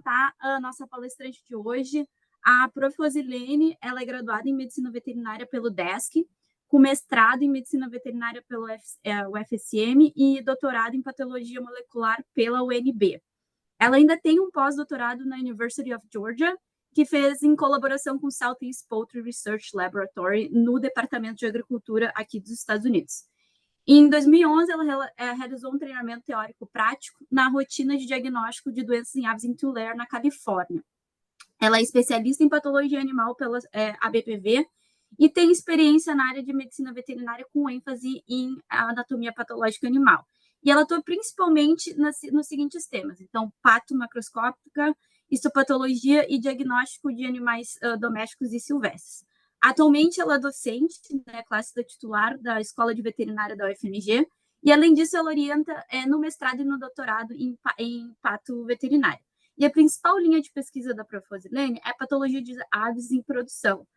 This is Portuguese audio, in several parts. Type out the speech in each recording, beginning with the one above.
apresentar a nossa palestrante de hoje, a Prof. Rosilene. Ela é graduada em Medicina Veterinária pelo DESC, com mestrado em Medicina Veterinária pelo UFSM e doutorado em Patologia Molecular pela UNB. Ela ainda tem um pós-doutorado na University of Georgia, que fez em colaboração com o Southeast Poultry Research Laboratory, no Departamento de Agricultura aqui dos Estados Unidos. Em 2011, ela realizou um treinamento teórico prático na rotina de diagnóstico de doenças em aves em Tulare, na Califórnia. Ela é especialista em patologia animal pela ABPV e tem experiência na área de medicina veterinária com ênfase em anatomia patológica animal. E ela atua principalmente nos seguintes temas: então, patomacroscópica, histopatologia e diagnóstico de animais domésticos e silvestres. Atualmente, ela é docente, né, classe da titular da Escola de Veterinária da UFMG, e, além disso, ela orienta no mestrado e no doutorado em pato veterinário. E a principal linha de pesquisa da Prof. Rosilene é a patologia de aves em produção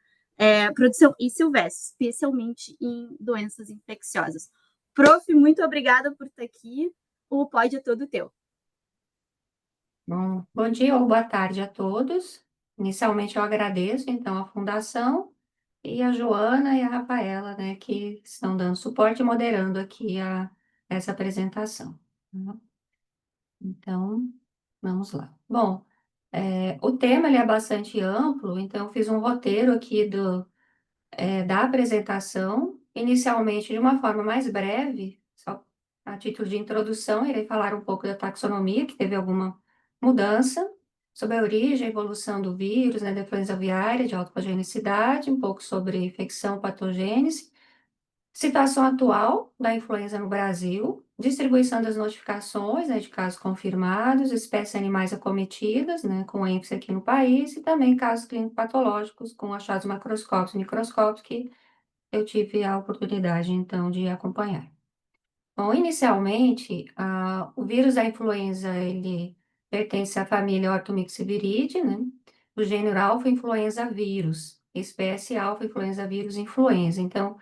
e silvestre, especialmente em doenças infecciosas. Prof, muito obrigada por estar aqui. O pódio é todo teu. Bom dia ou boa tarde a todos. Inicialmente, eu agradeço, então, a Fundação e a Joana e a Rafaela, né, que estão dando suporte e moderando aqui essa apresentação. Então, vamos lá. Bom, o tema ele é bastante amplo, então eu fiz um roteiro aqui da apresentação, inicialmente de uma forma mais breve, só a título de introdução, irei falar um pouco da taxonomia, que teve alguma mudança, sobre a origem e evolução do vírus, né, da influenza aviária de alta patogenicidade, um pouco sobre infecção, patogênese, situação atual da influenza no Brasil, distribuição das notificações, né, de casos confirmados, espécies animais acometidas, né, com ênfase aqui no país, e também casos clínicos patológicos com achados macroscópicos e microscópicos que eu tive a oportunidade, então, de acompanhar. Bom, inicialmente, o vírus da influenza, ele pertence à família Orthomyxiviridae, né? Do gênero Alpha-influenza vírus, espécie Alpha-influenza vírus influenza. Então,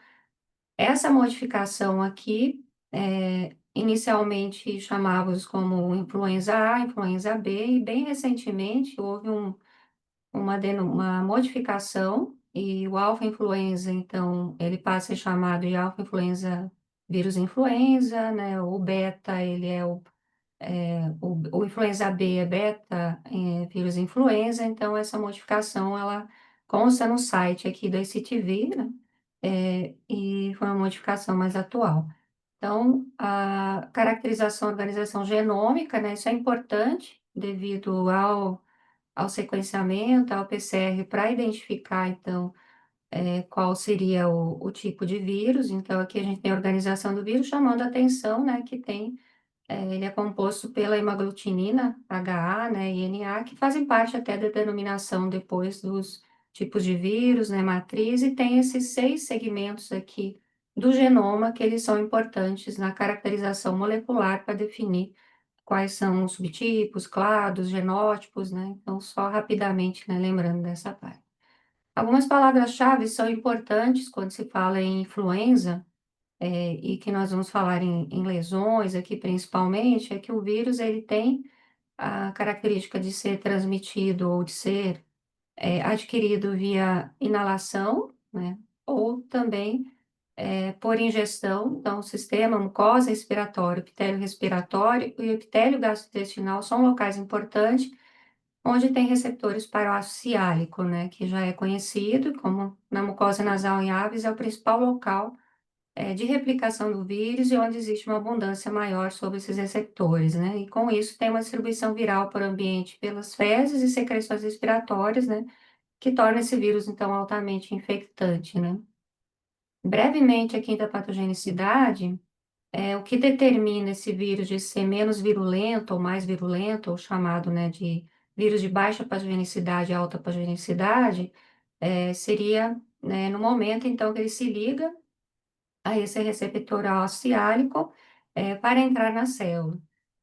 essa modificação aqui, inicialmente chamávamos como influenza A, influenza B, e bem recentemente houve uma modificação, e o alfa-influenza, então, ele passa a ser chamado de alfa-influenza vírus influenza, né? O beta, ele é o influenza B é beta vírus influenza, então essa modificação, ela consta no site aqui do ICTV, né? E foi uma modificação mais atual. Então, a caracterização, organização genômica, né? Isso é importante devido ao sequenciamento, ao PCR, para identificar, então, qual seria o tipo de vírus. Então, aqui a gente tem a organização do vírus, chamando a atenção, né, que ele é composto pela hemaglutinina, HA, né, e NA, que fazem parte até da denominação depois dos tipos de vírus, né, matriz, e tem esses 6 segmentos aqui do genoma, que eles são importantes na caracterização molecular para definir quais são os subtipos, clados, genótipos, né? Então, só rapidamente, né, lembrando dessa parte. Algumas palavras-chave são importantes quando se fala em influenza, e que nós vamos falar em lesões aqui principalmente, é que o vírus ele tem a característica de ser transmitido ou de ser adquirido via inalação, né? Ou também por ingestão. Então, o sistema mucosa respiratório, epitélio respiratório e o epitélio gastrointestinal são locais importantes onde tem receptores para o ácido ciálico, né, que já é conhecido como na mucosa nasal em aves, é o principal local de replicação do vírus e onde existe uma abundância maior sobre esses receptores, né, e com isso tem uma distribuição viral para o ambiente pelas fezes e secreções respiratórias, né, que torna esse vírus, então, altamente infectante, né. Brevemente, aqui da patogenicidade, o que determina esse vírus de ser menos virulento ou mais virulento, ou chamado, né, de vírus de baixa patogenicidade e alta patogenicidade, seria, né, no momento, então, que ele se liga a esse receptor ciálico, para entrar na célula.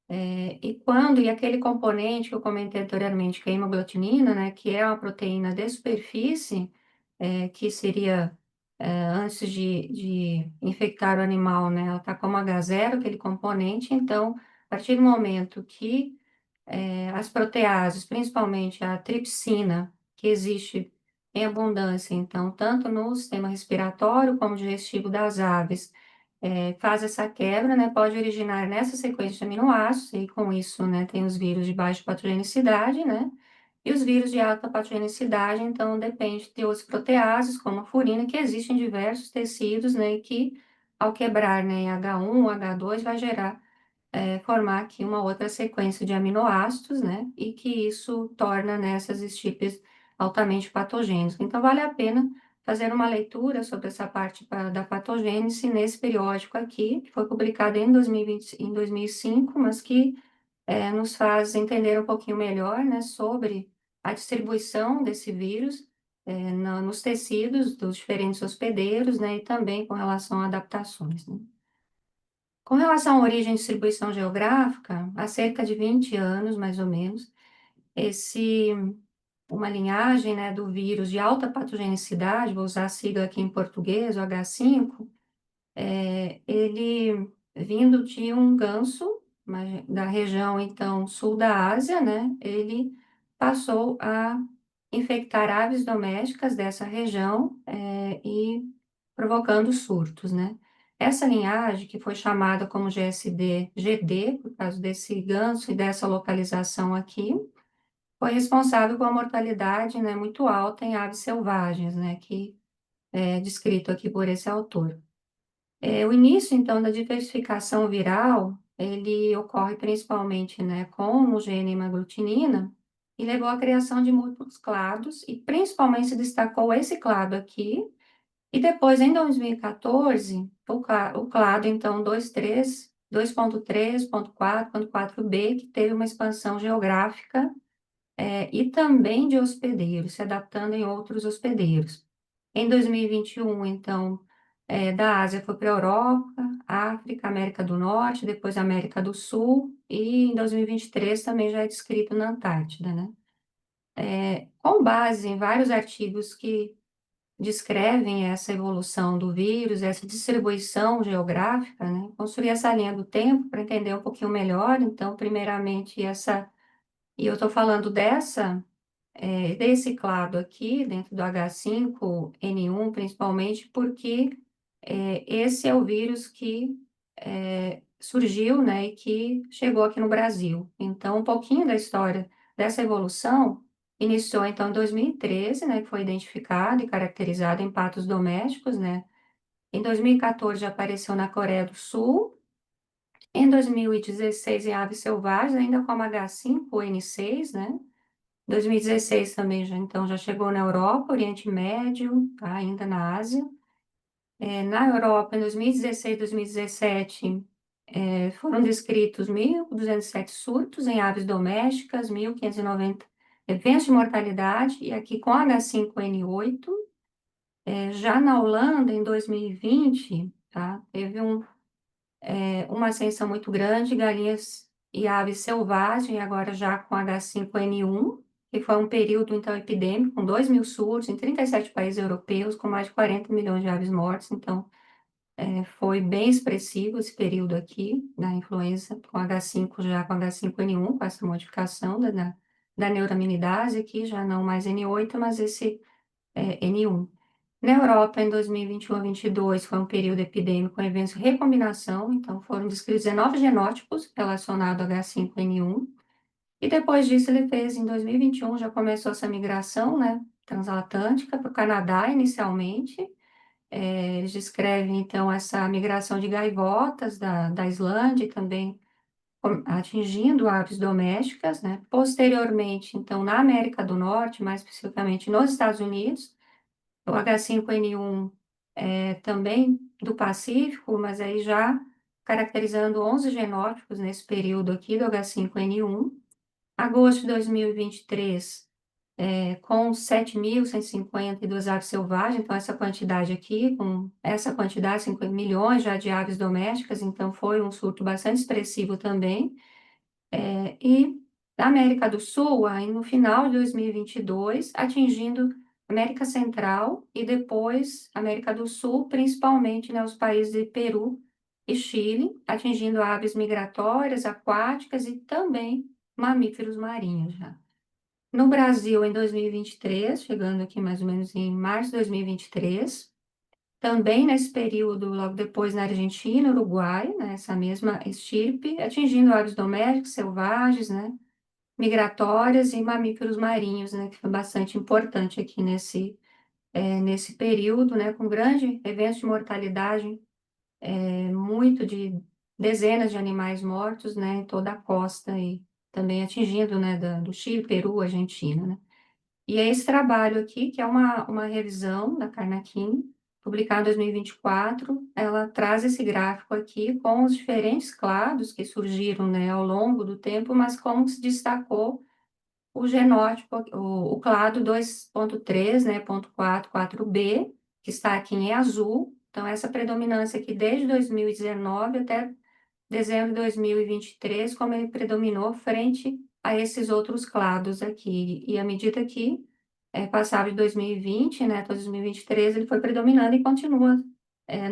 E aquele componente que eu comentei anteriormente, que é a hemaglutinina, né, que é uma proteína de superfície, que seria, antes de infectar o animal, né, ela está como H0, aquele componente, então, a partir do momento que as proteases, principalmente a tripsina, que existe em abundância, então, tanto no sistema respiratório como digestivo das aves, faz essa quebra, né? Pode originar nessa sequência de aminoácidos, e com isso, né, tem os vírus de baixa patogenicidade, né? E os vírus de alta patogenicidade, então, depende de outras proteases, como a furina, que existem em diversos tecidos, né? E que, ao quebrar, né, em H1, H2, vai gerar formar aqui uma outra sequência de aminoácidos, né? E que isso torna, né, essas estípies altamente patogênicas. Então, vale a pena fazer uma leitura sobre essa parte da patogênese nesse periódico aqui, que foi publicado em 2020, em 2005, mas que nos faz entender um pouquinho melhor, né, sobre a distribuição desse vírus nos tecidos dos diferentes hospedeiros, né, e também com relação a adaptações, né. Com relação à origem e distribuição geográfica, há cerca de 20 anos, mais ou menos, esse, uma linhagem, né, do vírus de alta patogenicidade, vou usar a sigla aqui em português, o H5, ele vindo de um ganso, da região, então, sul da Ásia, né, ele passou a infectar aves domésticas dessa região, e provocando surtos, né. Essa linhagem, que foi chamada como GSD-GD, por causa desse ganso e dessa localização aqui, foi responsável por uma mortalidade, né, muito alta em aves selvagens, né, que é descrito aqui por esse autor. O início, então, da diversificação viral, ele ocorre principalmente, né, com o gene hemaglutinina e levou à criação de múltiplos clados e principalmente se destacou esse clado aqui e depois, em 2014, o clado, então, 2.3.4.4b, que teve uma expansão geográfica e também de hospedeiros, se adaptando em outros hospedeiros. Em 2021, então, da Ásia foi para a Europa, África, América do Norte, depois América do Sul, e em 2023 também já é descrito na Antártida, né? Com base em vários artigos que descrevem essa evolução do vírus, essa distribuição geográfica, né? Construir essa linha do tempo para entender um pouquinho melhor. Então, primeiramente, e eu estou falando desse clado aqui, dentro do H5N1, principalmente, porque esse é o vírus que surgiu, né, e que chegou aqui no Brasil. Então, um pouquinho da história dessa evolução iniciou, então, em 2013, né, que foi identificado e caracterizado em patos domésticos, né. Em 2014 já apareceu na Coreia do Sul, em 2016 em aves selvagens, ainda como H5N6, né. 2016 também já, então, já chegou na Europa, Oriente Médio, tá, ainda na Ásia. Na Europa, em 2016 e 2017, foram descritos 1.207 surtos em aves domésticas, 1.590 eventos de mortalidade, e aqui com H5N8. Já na Holanda, em 2020, tá, teve uma ascensão muito grande, galinhas e aves selvagens, agora já com H5N1, que foi um período, então, epidêmico, com 2.000 surtos em 37 países europeus, com mais de 40 milhões de aves mortas. Então, foi bem expressivo esse período aqui da influenza, com H5, já com H5N1, com essa modificação da neuraminidase aqui, já não mais N8, mas esse N1. Na Europa, em 2021 a 22, foi um período epidêmico com eventos de recombinação, então foram descritos 19 genótipos relacionados ao H5N1, e depois disso ele fez, em 2021, já começou essa migração, né, transatlântica para o Canadá, inicialmente. Eles descrevem, então, essa migração de gaivotas da Islândia e também atingindo aves domésticas, né. Posteriormente, então, na América do Norte, mais especificamente nos Estados Unidos, o H5N1 também do Pacífico, mas aí já caracterizando 11 genótipos nesse período aqui do H5N1. Agosto de 2023, com 7.152 aves selvagens, então essa quantidade aqui, com essa quantidade, 5 milhões já de aves domésticas, então foi um surto bastante expressivo também. E na América do Sul, aí no final de 2022, atingindo América Central e depois América do Sul, principalmente, né, os países de Peru e Chile, atingindo aves migratórias, aquáticas e também mamíferos marinhos já. No Brasil, em 2023, chegando aqui mais ou menos em março de 2023, também nesse período, logo depois na Argentina, Uruguai, né, essa mesma estirpe, atingindo aves domésticos, selvagens, né, migratórias e mamíferos marinhos, né, que foi bastante importante aqui nesse período, né, com grande eventos de mortalidade, muito de dezenas de animais mortos, né, em toda a costa e também atingindo, né, do Chile, Peru, Argentina, né. E é esse trabalho aqui, que é uma revisão da Carnacki, publicada em 2024, ela traz esse gráfico aqui com os diferentes clados que surgiram, né, ao longo do tempo, mas como se destacou o genótipo, o clado 2.3, né, ponto 4, 4B, que está aqui em azul. Então, essa predominância aqui desde 2019 até dezembro de 2023, como ele predominou frente a esses outros clados aqui. E à medida que passava de 2020, né, até 2023, ele foi predominando e continua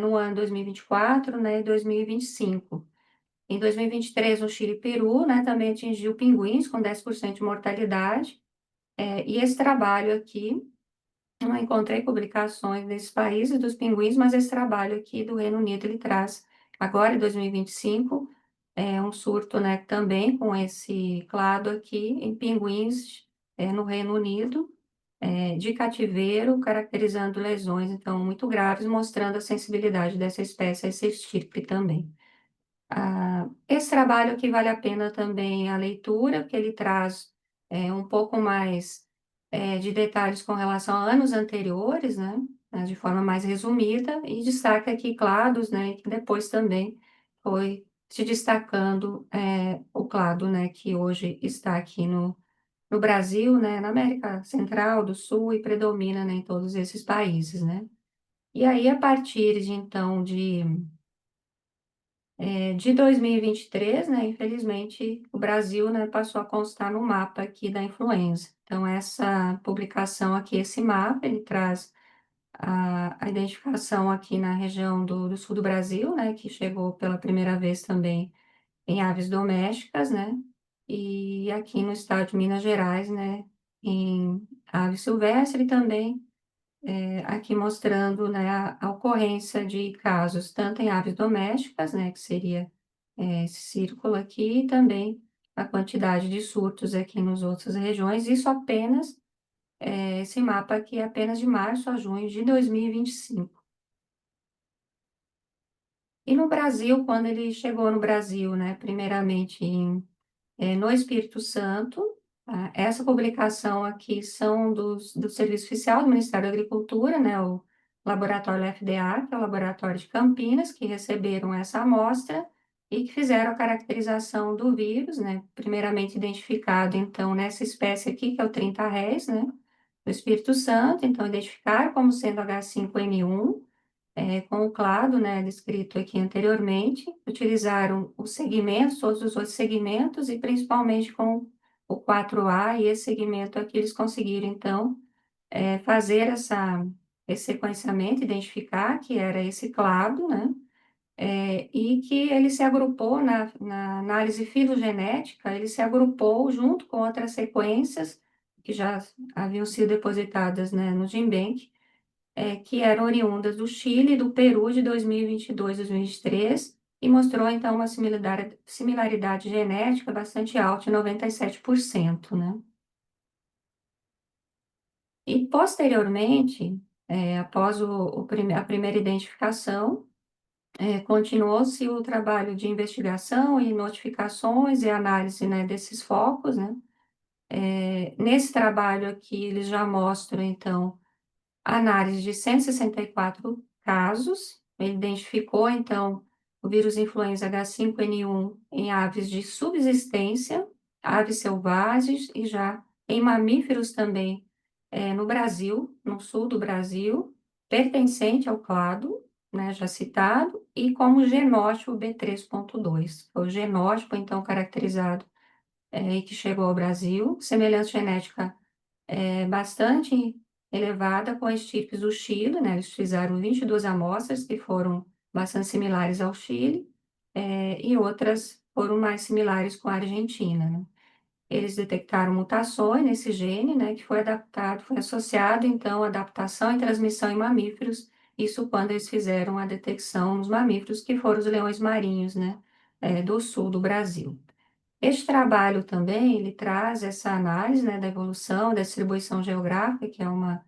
no ano 2024, né, e 2025. Em 2023, no Chile e Peru, né, também atingiu pinguins com 10% de mortalidade. E esse trabalho aqui, não encontrei publicações desses países dos pinguins, mas esse trabalho aqui do Reino Unido, ele traz, agora em 2025, um surto, né, também com esse clado aqui em pinguins no Reino Unido, de cativeiro, caracterizando lesões, então, muito graves, mostrando a sensibilidade dessa espécie a esse estirpe também. Esse trabalho aqui vale a pena também a leitura, porque ele traz um pouco mais de detalhes com relação a anos anteriores, né, de forma mais resumida, e destaca aqui clados, né, que depois também foi se destacando o clado, né, que hoje está aqui no Brasil, né, na América Central, do Sul, e predomina, né, em todos esses países, né. E aí, a partir de então de 2023, né, infelizmente, o Brasil, né, passou a constar no mapa aqui da influenza. Então, essa publicação aqui, esse mapa, ele traz a identificação aqui na região do sul do Brasil, né, que chegou pela primeira vez também em aves domésticas, né, e aqui no estado de Minas Gerais, né, em ave silvestre e também aqui mostrando, né, a ocorrência de casos tanto em aves domésticas, né, que seria esse círculo aqui, e também a quantidade de surtos aqui nas outras regiões, isso apenas, esse mapa aqui é apenas de março a junho de 2025. E no Brasil, quando ele chegou no Brasil, né, primeiramente no Espírito Santo, tá? Essa publicação aqui são do Serviço Oficial do Ministério da Agricultura, né, o laboratório FDA, que é o laboratório de Campinas, que receberam essa amostra e que fizeram a caracterização do vírus, né, primeiramente identificado, então, nessa espécie aqui, que é o 30 Res, né, do Espírito Santo, então, identificaram como sendo H5N1, com o clado, né, descrito aqui anteriormente, utilizaram os segmentos, todos os outros segmentos, e principalmente com o 4A, e esse segmento aqui eles conseguiram, então, fazer esse sequenciamento, identificar que era esse clado, né, e que ele se agrupou na análise filogenética, ele se agrupou junto com outras sequências que já haviam sido depositadas, né, no GenBank, que eram oriundas do Chile e do Peru de 2022, 2023, e mostrou então uma similaridade genética bastante alta, de 97%, né? E posteriormente, após a primeira identificação, continuou-se o trabalho de investigação e notificações e análise, né, desses focos, né? Nesse trabalho aqui, eles já mostram, então, análise de 164 casos. Ele identificou, então, o vírus influenza H5N1 em aves de subsistência, aves selvagens e já em mamíferos também, no Brasil, no sul do Brasil, pertencente ao clado, né, já citado, e como genótipo B3.2. Foi o genótipo, então, caracterizado e que chegou ao Brasil, semelhança genética bastante elevada com as estirpes do Chile, né? Eles fizeram 22 amostras que foram bastante similares ao Chile, e outras foram mais similares com a Argentina, né? eles detectaram mutações nesse gene, né, que foi adaptado, foi associado, então, à adaptação e transmissão em mamíferos, isso quando eles fizeram a detecção nos mamíferos, que foram os leões marinhos, né, do sul do Brasil. Este trabalho também, ele traz essa análise, né, da evolução, da distribuição geográfica, que é uma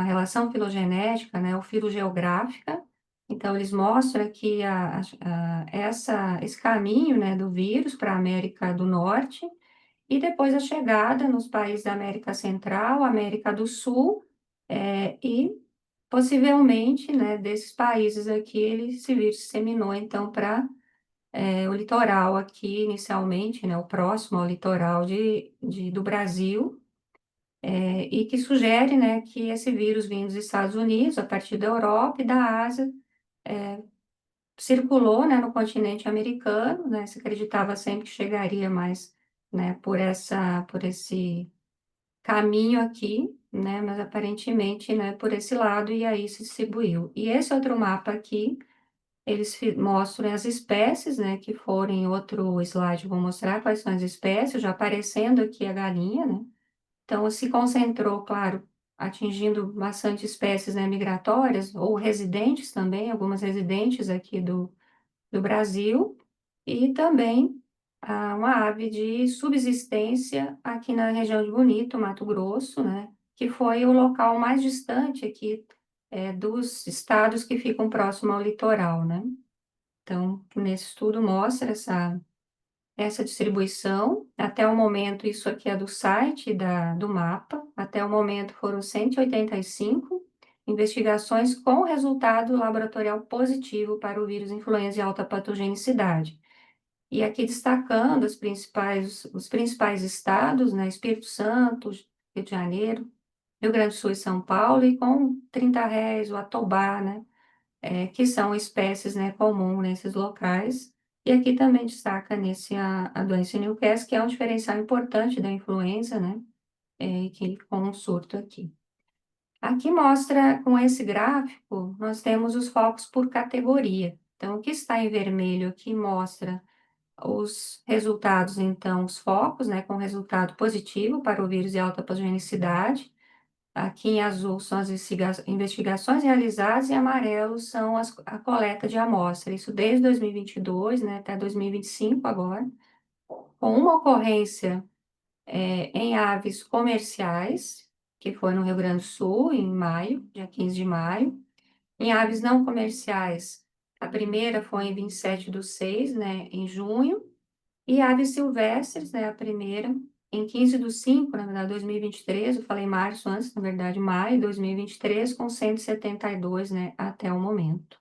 relação filogenética, né, ou filogeográfica. Então, eles mostram que esse caminho, né, do vírus para a América do Norte e depois a chegada nos países da América Central, América do Sul, e possivelmente, né, desses países aqui, esse vírus disseminou, então, para o litoral aqui, inicialmente, né, o próximo ao litoral do Brasil, e que sugere, né, que esse vírus vindo dos Estados Unidos, a partir da Europa e da Ásia, circulou, né, no continente americano, né, se acreditava sempre que chegaria mais, né, por esse caminho aqui, né, mas aparentemente, né, por esse lado, e aí se distribuiu. E esse outro mapa aqui, eles mostram as espécies, né, que foram em outro slide, vou mostrar quais são as espécies, já aparecendo aqui a galinha, né, então, se concentrou, claro, atingindo bastante espécies, né, migratórias ou residentes também, algumas residentes aqui do Brasil, e também uma ave de subsistência aqui na região de Bonito, Mato Grosso, né, que foi o local mais distante aqui dos estados que ficam próximo ao litoral, né. Então, nesse estudo mostra essa distribuição. Até o momento, isso aqui é do site do mapa, até o momento foram 185 investigações com resultado laboratorial positivo para o vírus influenza de alta patogenicidade. E aqui destacando os principais estados, né, Espírito Santo, Rio de Janeiro, Rio Grande do Sul e São Paulo, e com 30 réis, o Atobá, né, que são espécies, né, comuns nesses locais. E aqui também destaca a doença Newcastle, que é um diferencial importante da influenza, né, que com um surto aqui. Aqui mostra, com esse gráfico, nós temos os focos por categoria. Então, o que está em vermelho aqui mostra os resultados, então, os focos, né, com resultado positivo para o vírus de alta patogenicidade. Aqui em azul são as investigações realizadas e em amarelo são a coleta de amostra. Isso desde 2022, né, até 2025 agora, com uma ocorrência em aves comerciais, que foi no Rio Grande do Sul, em maio, dia 15 de maio. Em aves não comerciais, a primeira foi em 27/6, né, em junho, e aves silvestres, né, a primeira, em 15/5, na verdade, 2023, eu falei março antes, na verdade, maio de 2023, com 172, né, até o momento.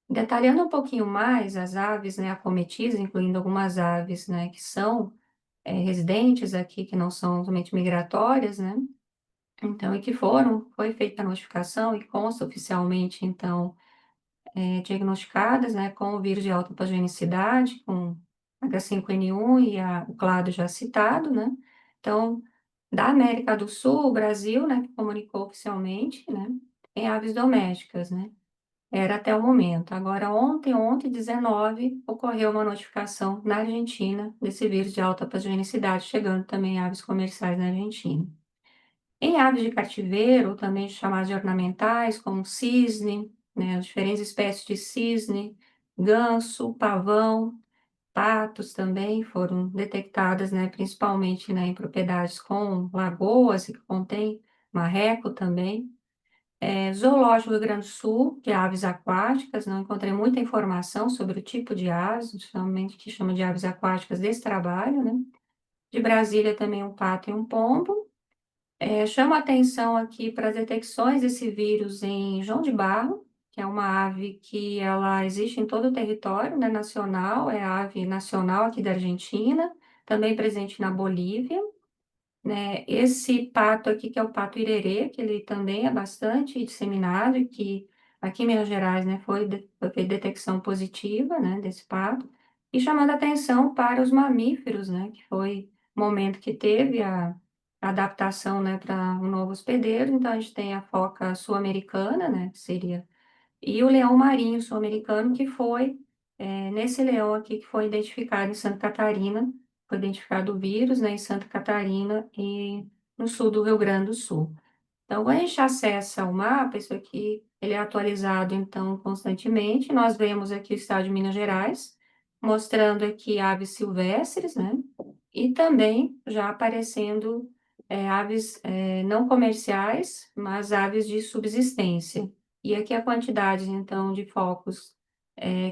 Detalhando um pouquinho mais as aves, né, acometidas, incluindo algumas aves, né, que são residentes aqui, que não são somente migratórias, né, então, e que foi feita a notificação e consta oficialmente, então, diagnosticadas, né, com o vírus de alta patogenicidade, com H5N1 e o clado já citado, né? Então, da América do Sul, o Brasil, né, que comunicou oficialmente, né, em aves domésticas, né? Era até o momento. Agora, ontem, 19, ocorreu uma notificação na Argentina desse vírus de alta patogenicidade, chegando também em aves comerciais na Argentina. Em aves de cativeiro, também chamadas de ornamentais, como cisne, né, as diferentes espécies de cisne, ganso, pavão, patos também foram detectadas, né, principalmente, né, em propriedades com lagoas que contém marreco também. Zoológico do Rio Grande do Sul, que é aves aquáticas, não encontrei muita informação sobre o tipo de aves, principalmente que chama de aves aquáticas desse trabalho, né. De Brasília também um pato e um pombo. Chama atenção aqui para as detecções desse vírus em João de Barro, que é uma ave que ela existe em todo o território, né, nacional, é a ave nacional aqui da Argentina, também presente na Bolívia, né? Esse pato aqui, que é o pato irerê, que ele também é bastante disseminado e que aqui em Minas Gerais, né, foi feita detecção positiva, né, desse pato, e chamando atenção para os mamíferos, né, que foi o momento que teve a adaptação, né, para um novo hospedeiro. Então, a gente tem a foca sul-americana, né, que seria, e o leão marinho sul-americano, que foi nesse leão aqui que foi identificado em Santa Catarina, foi identificado o vírus, né, em Santa Catarina e no sul do Rio Grande do Sul. Então, quando a gente acessa o mapa, isso aqui, ele é atualizado, então, constantemente. Nós vemos aqui o estado de Minas Gerais, mostrando aqui aves silvestres, né? E também já aparecendo aves não comerciais, mas aves de subsistência. E aqui a quantidade, então, de focos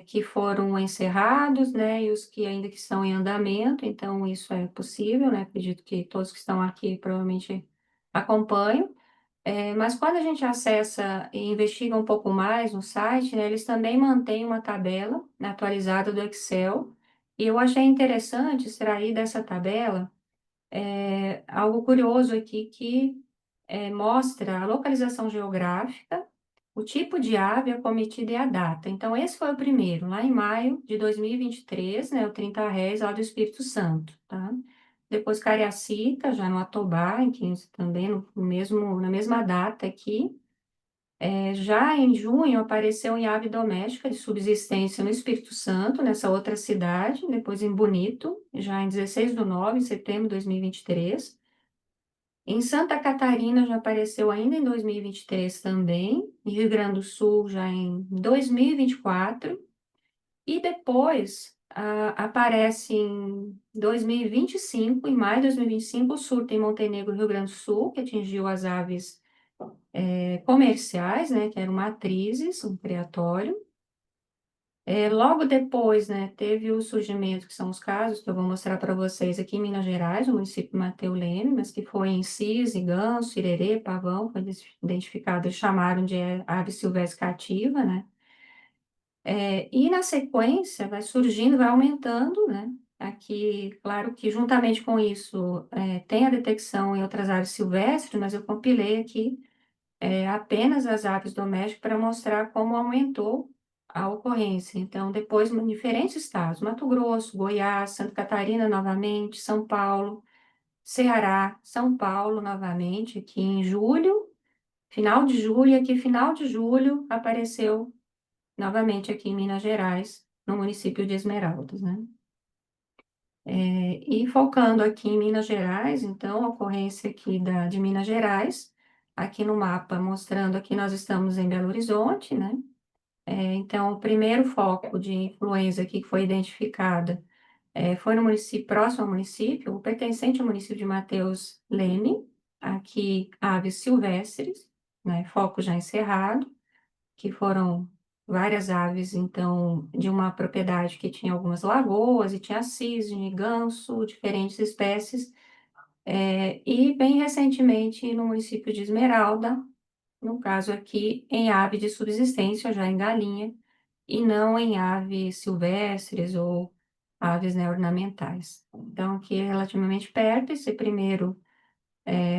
que foram encerrados, né? E os que ainda que estão em andamento. Então, isso é possível, né? Acredito que todos que estão aqui provavelmente acompanham. Mas quando a gente acessa e investiga um pouco mais no site, né, eles também mantêm uma tabela, né, atualizada do Excel, e eu achei interessante extrair dessa tabela algo curioso aqui que mostra a localização geográfica, o tipo de ave acometida e a data. Então, esse foi o primeiro, lá em maio de 2023, né, o 30 Réis, lá do Espírito Santo, tá? Depois Cariacica, já no Atobá, em 15 também, na mesma data aqui. Já em junho, apareceu em ave doméstica de subsistência no Espírito Santo, nessa outra cidade, depois em Bonito, já em 16/9, em setembro de 2023. Em Santa Catarina já apareceu ainda em 2023 também, em Rio Grande do Sul já em 2024, e depois aparece em 2025, em maio de 2025, o surto em Montenegro, Rio Grande do Sul, que atingiu as aves comerciais, né, que eram matrizes, um criatório. Logo depois, né, teve o surgimento, que são os casos que eu vou mostrar para vocês aqui em Minas Gerais, no município de Mateu Leme, mas que foi em cis, ganso, irerê, pavão, foi identificado, eles chamaram de ave silvestre cativa, né? E na sequência vai surgindo, vai aumentando, né? Aqui, claro que juntamente com isso tem a detecção em outras aves silvestres, mas eu compilei aqui apenas as aves domésticas para mostrar como aumentou a ocorrência. Então, depois, em diferentes estados, Mato Grosso, Goiás, Santa Catarina novamente, São Paulo, Ceará, São Paulo novamente, aqui em julho, final de julho, e aqui final de julho apareceu novamente aqui em Minas Gerais, no município de Esmeraldas, né? E focando aqui em Minas Gerais, então, a ocorrência aqui de Minas Gerais, aqui no mapa, mostrando aqui nós estamos em Belo Horizonte, né? Então, o primeiro foco de influenza aqui que foi identificada foi no município, próximo ao município, o pertencente ao município de Mateus Leme, aqui aves silvestres, né? Foco já encerrado, que foram várias aves, então, de uma propriedade que tinha algumas lagoas, e tinha cisne, ganso, diferentes espécies, e bem recentemente no município de Esmeralda, no caso aqui, em ave de subsistência, já em galinha, e não em aves silvestres ou aves, né, ornamentais. Então, aqui é relativamente perto, esse primeiro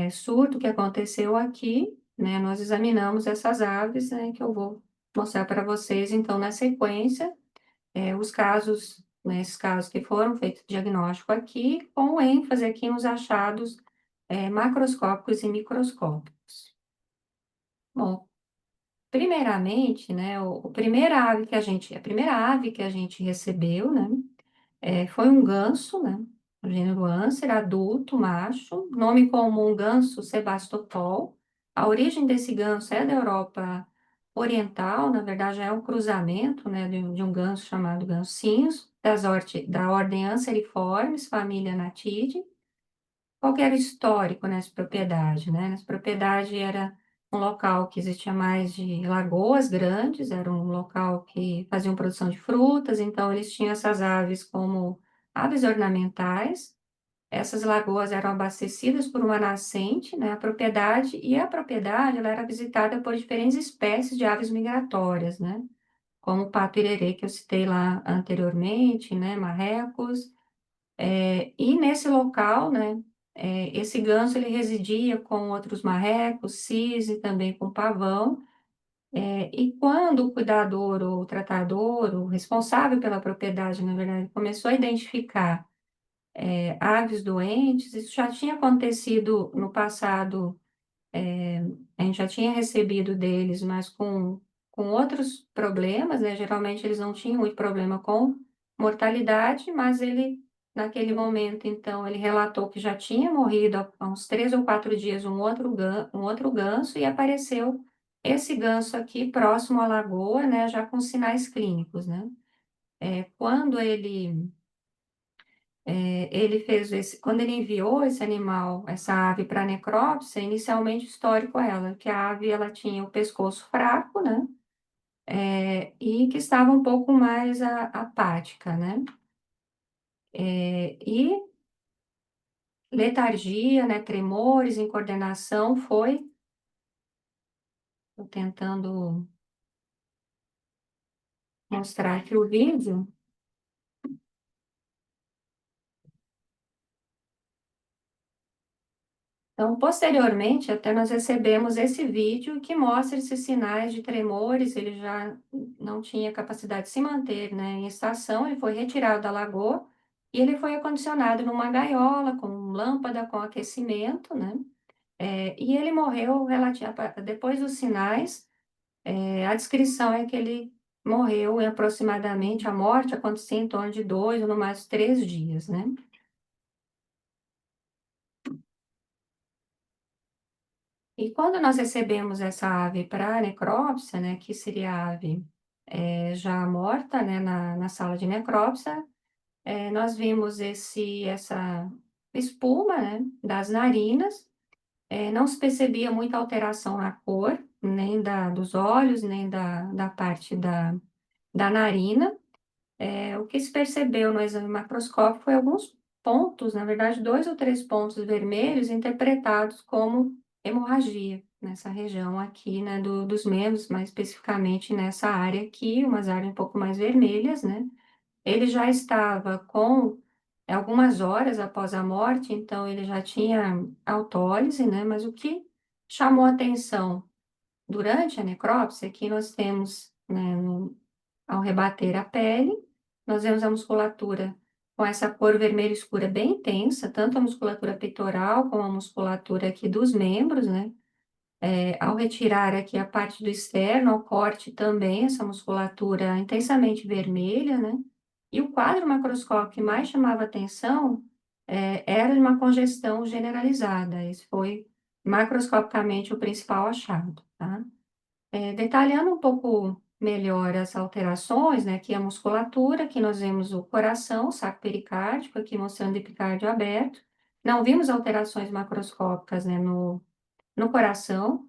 surto que aconteceu aqui, né, nós examinamos essas aves, né, que eu vou mostrar para vocês, então, na sequência, os casos, né, esses casos que foram feitos diagnóstico aqui, com ênfase aqui nos achados macroscópicos e microscópicos. Bom, primeiramente, né, a primeira ave que a gente recebeu, né, foi um ganso, né, o gênero Anser, adulto, macho, nome comum ganso sebastopol. A origem desse ganso é da Europa Oriental, na verdade é um cruzamento, né, de um ganso chamado ganso cinzo, da ordem Anseriformes, família Natidae. Qual que era o histórico nessa propriedade, né? Nessa propriedade era um local que existia mais de lagoas grandes, era um local que faziam produção de frutas, então eles tinham essas aves como aves ornamentais. Essas lagoas eram abastecidas por uma nascente, né, a propriedade ela era visitada por diferentes espécies de aves migratórias, né? Como o pato-irerê que eu citei lá anteriormente, né, marrecos, e nesse local, né, esse ganso ele residia com outros marrecos, cis e também com pavão. E quando o cuidador ou o tratador, o responsável pela propriedade, na verdade, começou a identificar aves doentes, isso já tinha acontecido no passado, a gente já tinha recebido deles, mas com outros problemas, né? Geralmente eles não tinham muito problema com mortalidade, mas ele Naquele momento, então, ele relatou que já tinha morrido há uns 3 ou 4 dias um outro ganso e apareceu esse ganso aqui próximo à lagoa, né, já com sinais clínicos, né. Quando ele fez quando ele enviou esse animal, essa ave para necrópsia, inicialmente o histórico que a ave ela tinha o pescoço fraco, né, e que estava um pouco mais apática, né. E letargia, né, tremores, incoordenação tô tentando mostrar aqui o vídeo. Então, posteriormente, até nós recebemos esse vídeo que mostra esses sinais de tremores, ele já não tinha capacidade de se manter, né, em estação, ele foi retirado da lagoa e ele foi acondicionado numa gaiola com lâmpada, com aquecimento, né, e ele morreu depois dos sinais, a descrição é que ele morreu em aproximadamente a morte acontecia em torno de 2 ou no máximo 3 dias, né. E quando nós recebemos essa ave para necrópsia, né, que seria a ave, já morta, né, na sala de necrópsia, nós vimos essa espuma, né, das narinas, não se percebia muita alteração na cor, nem dos olhos, nem da parte da narina. O que se percebeu no exame macroscópico foi alguns pontos, na verdade 2 ou 3 pontos vermelhos interpretados como hemorragia, nessa região aqui, né, dos membros, mais especificamente nessa área aqui, umas áreas um pouco mais vermelhas, né. Ele já estava com algumas horas após a morte, então ele já tinha autólise, né, mas o que chamou atenção durante a necrópsia, aqui nós temos, né, ao rebater a pele, nós vemos a musculatura com essa cor vermelha escura bem intensa, tanto a musculatura peitoral como a musculatura aqui dos membros, né? Ao retirar aqui a parte do externo, ao corte também, essa musculatura intensamente vermelha, né? E o quadro macroscópico que mais chamava atenção era de uma congestão generalizada. Esse foi macroscopicamente o principal achado, tá? Detalhando um pouco melhor as alterações, né, aqui a musculatura, aqui nós vemos o coração, o saco pericárdico, aqui mostrando o epicárdio aberto. Não vimos alterações macroscópicas, né, no coração.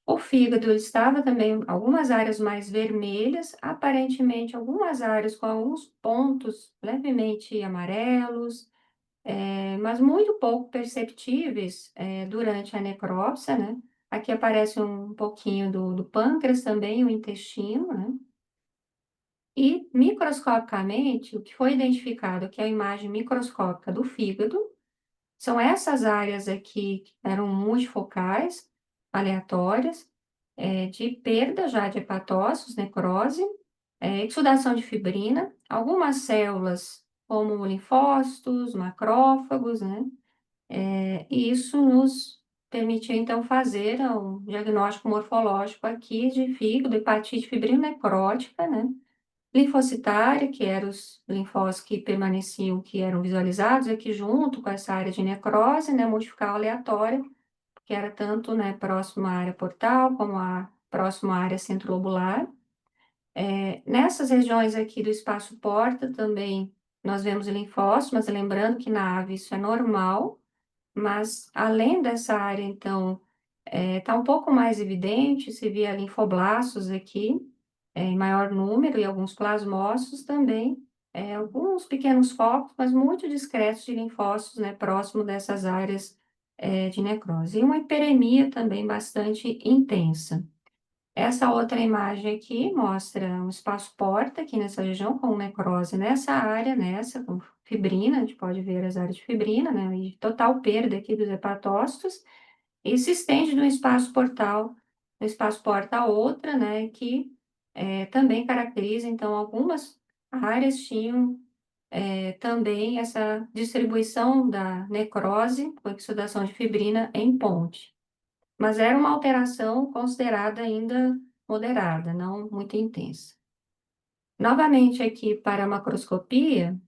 O fígado ele estava também algumas áreas mais vermelhas, aparentemente algumas áreas com alguns pontos levemente amarelos, mas muito pouco perceptíveis, durante a necrópsia, né. Aqui aparece um pouquinho do pâncreas também, o intestino, né. E microscopicamente, o que foi identificado, que é a imagem microscópica do fígado, são essas áreas aqui que eram multifocais, aleatórias, de perda já de hepatócitos, necrose, exsudação de fibrina, algumas células como linfócitos, macrófagos, né. E isso nos permitiu, então, fazer um diagnóstico morfológico aqui de fígado, hepatite fibrinonecrótica, né, linfocitária, que eram os linfócitos que permaneciam, que eram visualizados aqui junto com essa área de necrose, né, multifocal aleatória, que era tanto, né, próximo à área portal como próximo à área centrolobular. Nessas regiões aqui do espaço porta também nós vemos linfócitos, mas lembrando que na ave isso é normal, mas além dessa área, então, está um pouco mais evidente, se via linfoblastos aqui, em maior número e alguns plasmócitos também, alguns pequenos focos, mas muito discretos de linfócitos, né, próximo dessas áreas, de necrose. E uma hiperemia também bastante intensa. Essa outra imagem aqui mostra um espaço porta aqui nessa região com necrose nessa área, com fibrina, a gente pode ver as áreas de fibrina, né, e total perda aqui dos hepatócitos, e se estende do espaço portal, do espaço porta a outra, né, que também caracteriza, então, algumas áreas tinham também essa distribuição da necrose com exsudação de fibrina em ponte. Mas era uma alteração considerada ainda moderada, não muito intensa. Novamente aqui para a macroscopia,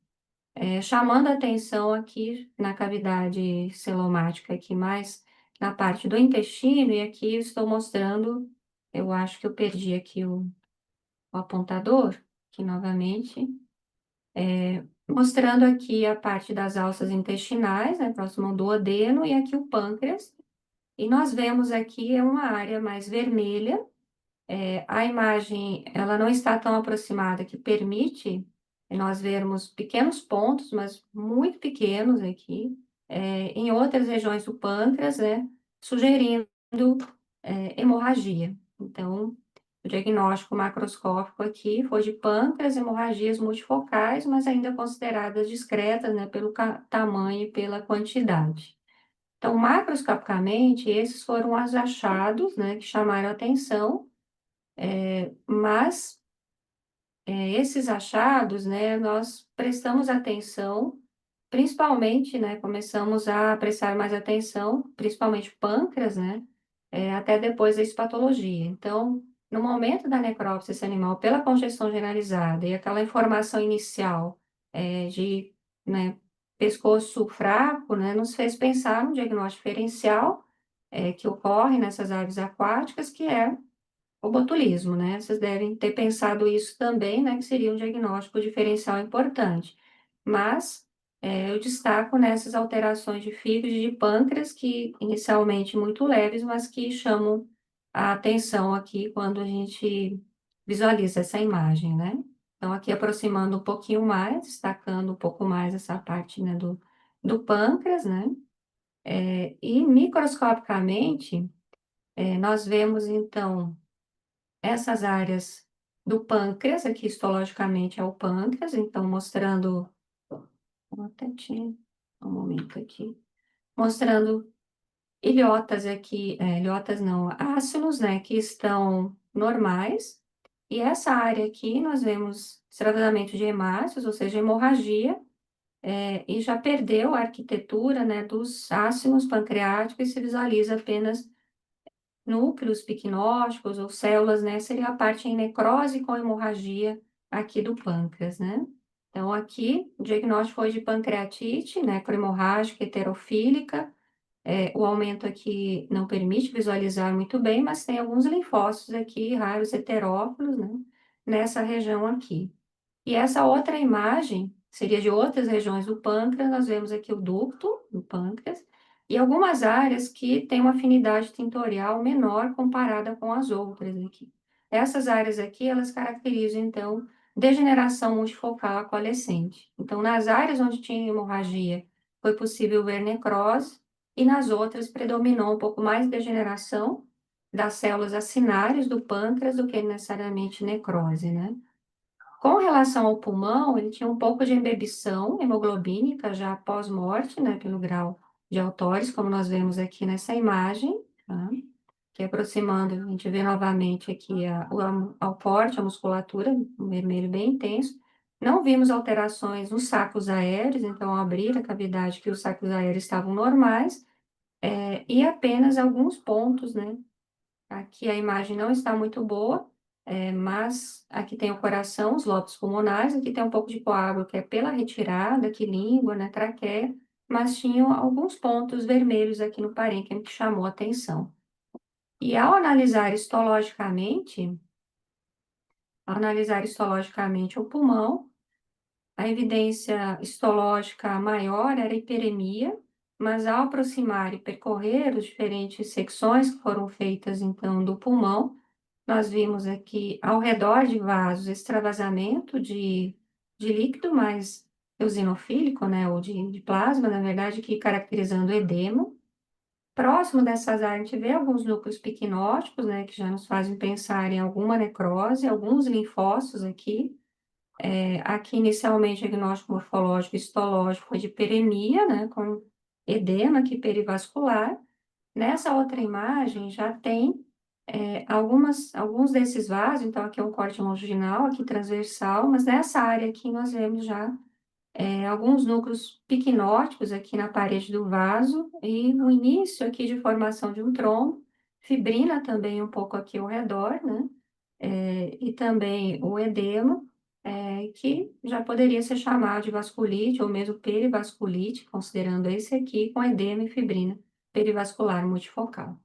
chamando a atenção aqui na cavidade celomática, aqui mais na parte do intestino, e aqui eu estou mostrando, eu acho que eu perdi aqui o apontador, aqui novamente, mostrando aqui a parte das alças intestinais, né, próximo ao duodeno, e aqui o pâncreas, e nós vemos aqui uma área mais vermelha. A imagem, ela não está tão aproximada, que permite nós vermos pequenos pontos, mas muito pequenos aqui, em outras regiões do pâncreas, né, sugerindo hemorragia. Então, o diagnóstico macroscópico aqui foi de pâncreas, hemorragias multifocais, mas ainda consideradas discretas, né, pelo tamanho e pela quantidade. Então, macroscopicamente, esses foram os achados, né, que chamaram a atenção, mas esses achados, né, nós prestamos atenção, principalmente, né, começamos a prestar mais atenção, principalmente pâncreas, né, até depois da histopatologia. Então, no momento da necrópsia desse animal, pela congestão generalizada e aquela informação inicial de, né, pescoço fraco, né, nos fez pensar no diagnóstico diferencial que ocorre nessas aves aquáticas, que é o botulismo, né? Vocês devem ter pensado isso também, né? Que seria um diagnóstico diferencial importante. Mas eu destaco nessas alterações de fígado e de pâncreas, que inicialmente muito leves, mas que chamam a atenção aqui quando a gente visualiza essa imagem, né? Então, aqui aproximando um pouquinho mais, destacando um pouco mais essa parte, né, do pâncreas, né? E microscopicamente, nós vemos, então, essas áreas do pâncreas, aqui histologicamente é o pâncreas, então mostrando, vou até tinha um momento aqui, mostrando ilhotas aqui, ilhotas não, ácidos, né, que estão normais, e essa área aqui nós vemos extravasamento de hemácios, ou seja, hemorragia, e já perdeu a arquitetura, né, dos ácidos pancreáticos e se visualiza apenas núcleos piquinóticos ou células, né, seria a parte em necrose com hemorragia aqui do pâncreas, né? Então, aqui, o diagnóstico foi de pancreatite, né, necrohemorrágica heterofílica. O aumento aqui não permite visualizar muito bem, mas tem alguns linfócitos aqui, raros heterófilos, né, nessa região aqui. E essa outra imagem seria de outras regiões do pâncreas, nós vemos aqui o ducto do pâncreas, e algumas áreas que têm uma afinidade tintorial menor comparada com as outras aqui. Essas áreas aqui, elas caracterizam, então, degeneração multifocal aqualescente. Então, nas áreas onde tinha hemorragia, foi possível ver necrose, e nas outras predominou um pouco mais degeneração das células acinárias do pâncreas do que necessariamente necrose, né? Com relação ao pulmão, ele tinha um pouco de embebição hemoglobínica já pós-morte, né, pelo grau de Altores, como nós vemos aqui nessa imagem, tá? Que aproximando, a gente vê novamente aqui o alporte, a musculatura, um vermelho bem intenso. Não vimos alterações nos sacos aéreos, então, ao abrir a cavidade, que os sacos aéreos estavam normais, e apenas alguns pontos, né? Aqui a imagem não está muito boa, mas aqui tem o coração, os lobos pulmonares, aqui tem um pouco de coágulo que é pela retirada, aqui língua, né, traqueia, mas tinham alguns pontos vermelhos aqui no parênquima que chamou a atenção. E ao analisar histologicamente o pulmão, a evidência histológica maior era hiperemia, mas ao aproximar e percorrer as diferentes secções que foram feitas, então, do pulmão, nós vimos aqui ao redor de vasos extravasamento de líquido mais eosinofílico, né, ou de plasma, na verdade, que caracterizando edema. Próximo dessas áreas, a gente vê alguns núcleos piquinóticos, né, que já nos fazem pensar em alguma necrose, alguns linfócitos aqui. Aqui, inicialmente, o diagnóstico morfológico e histológico foi de hiperemia, né, com edema aqui perivascular. Nessa outra imagem, já tem alguns desses vasos, então aqui é um corte longitudinal, aqui transversal, mas nessa área aqui nós vemos já alguns núcleos piquinóticos aqui na parede do vaso e o início aqui de formação de um trombo, fibrina também um pouco aqui ao redor, né? E também o edema, que já poderia ser chamado de vasculite ou mesmo perivasculite, considerando esse aqui com edema e fibrina perivascular multifocal.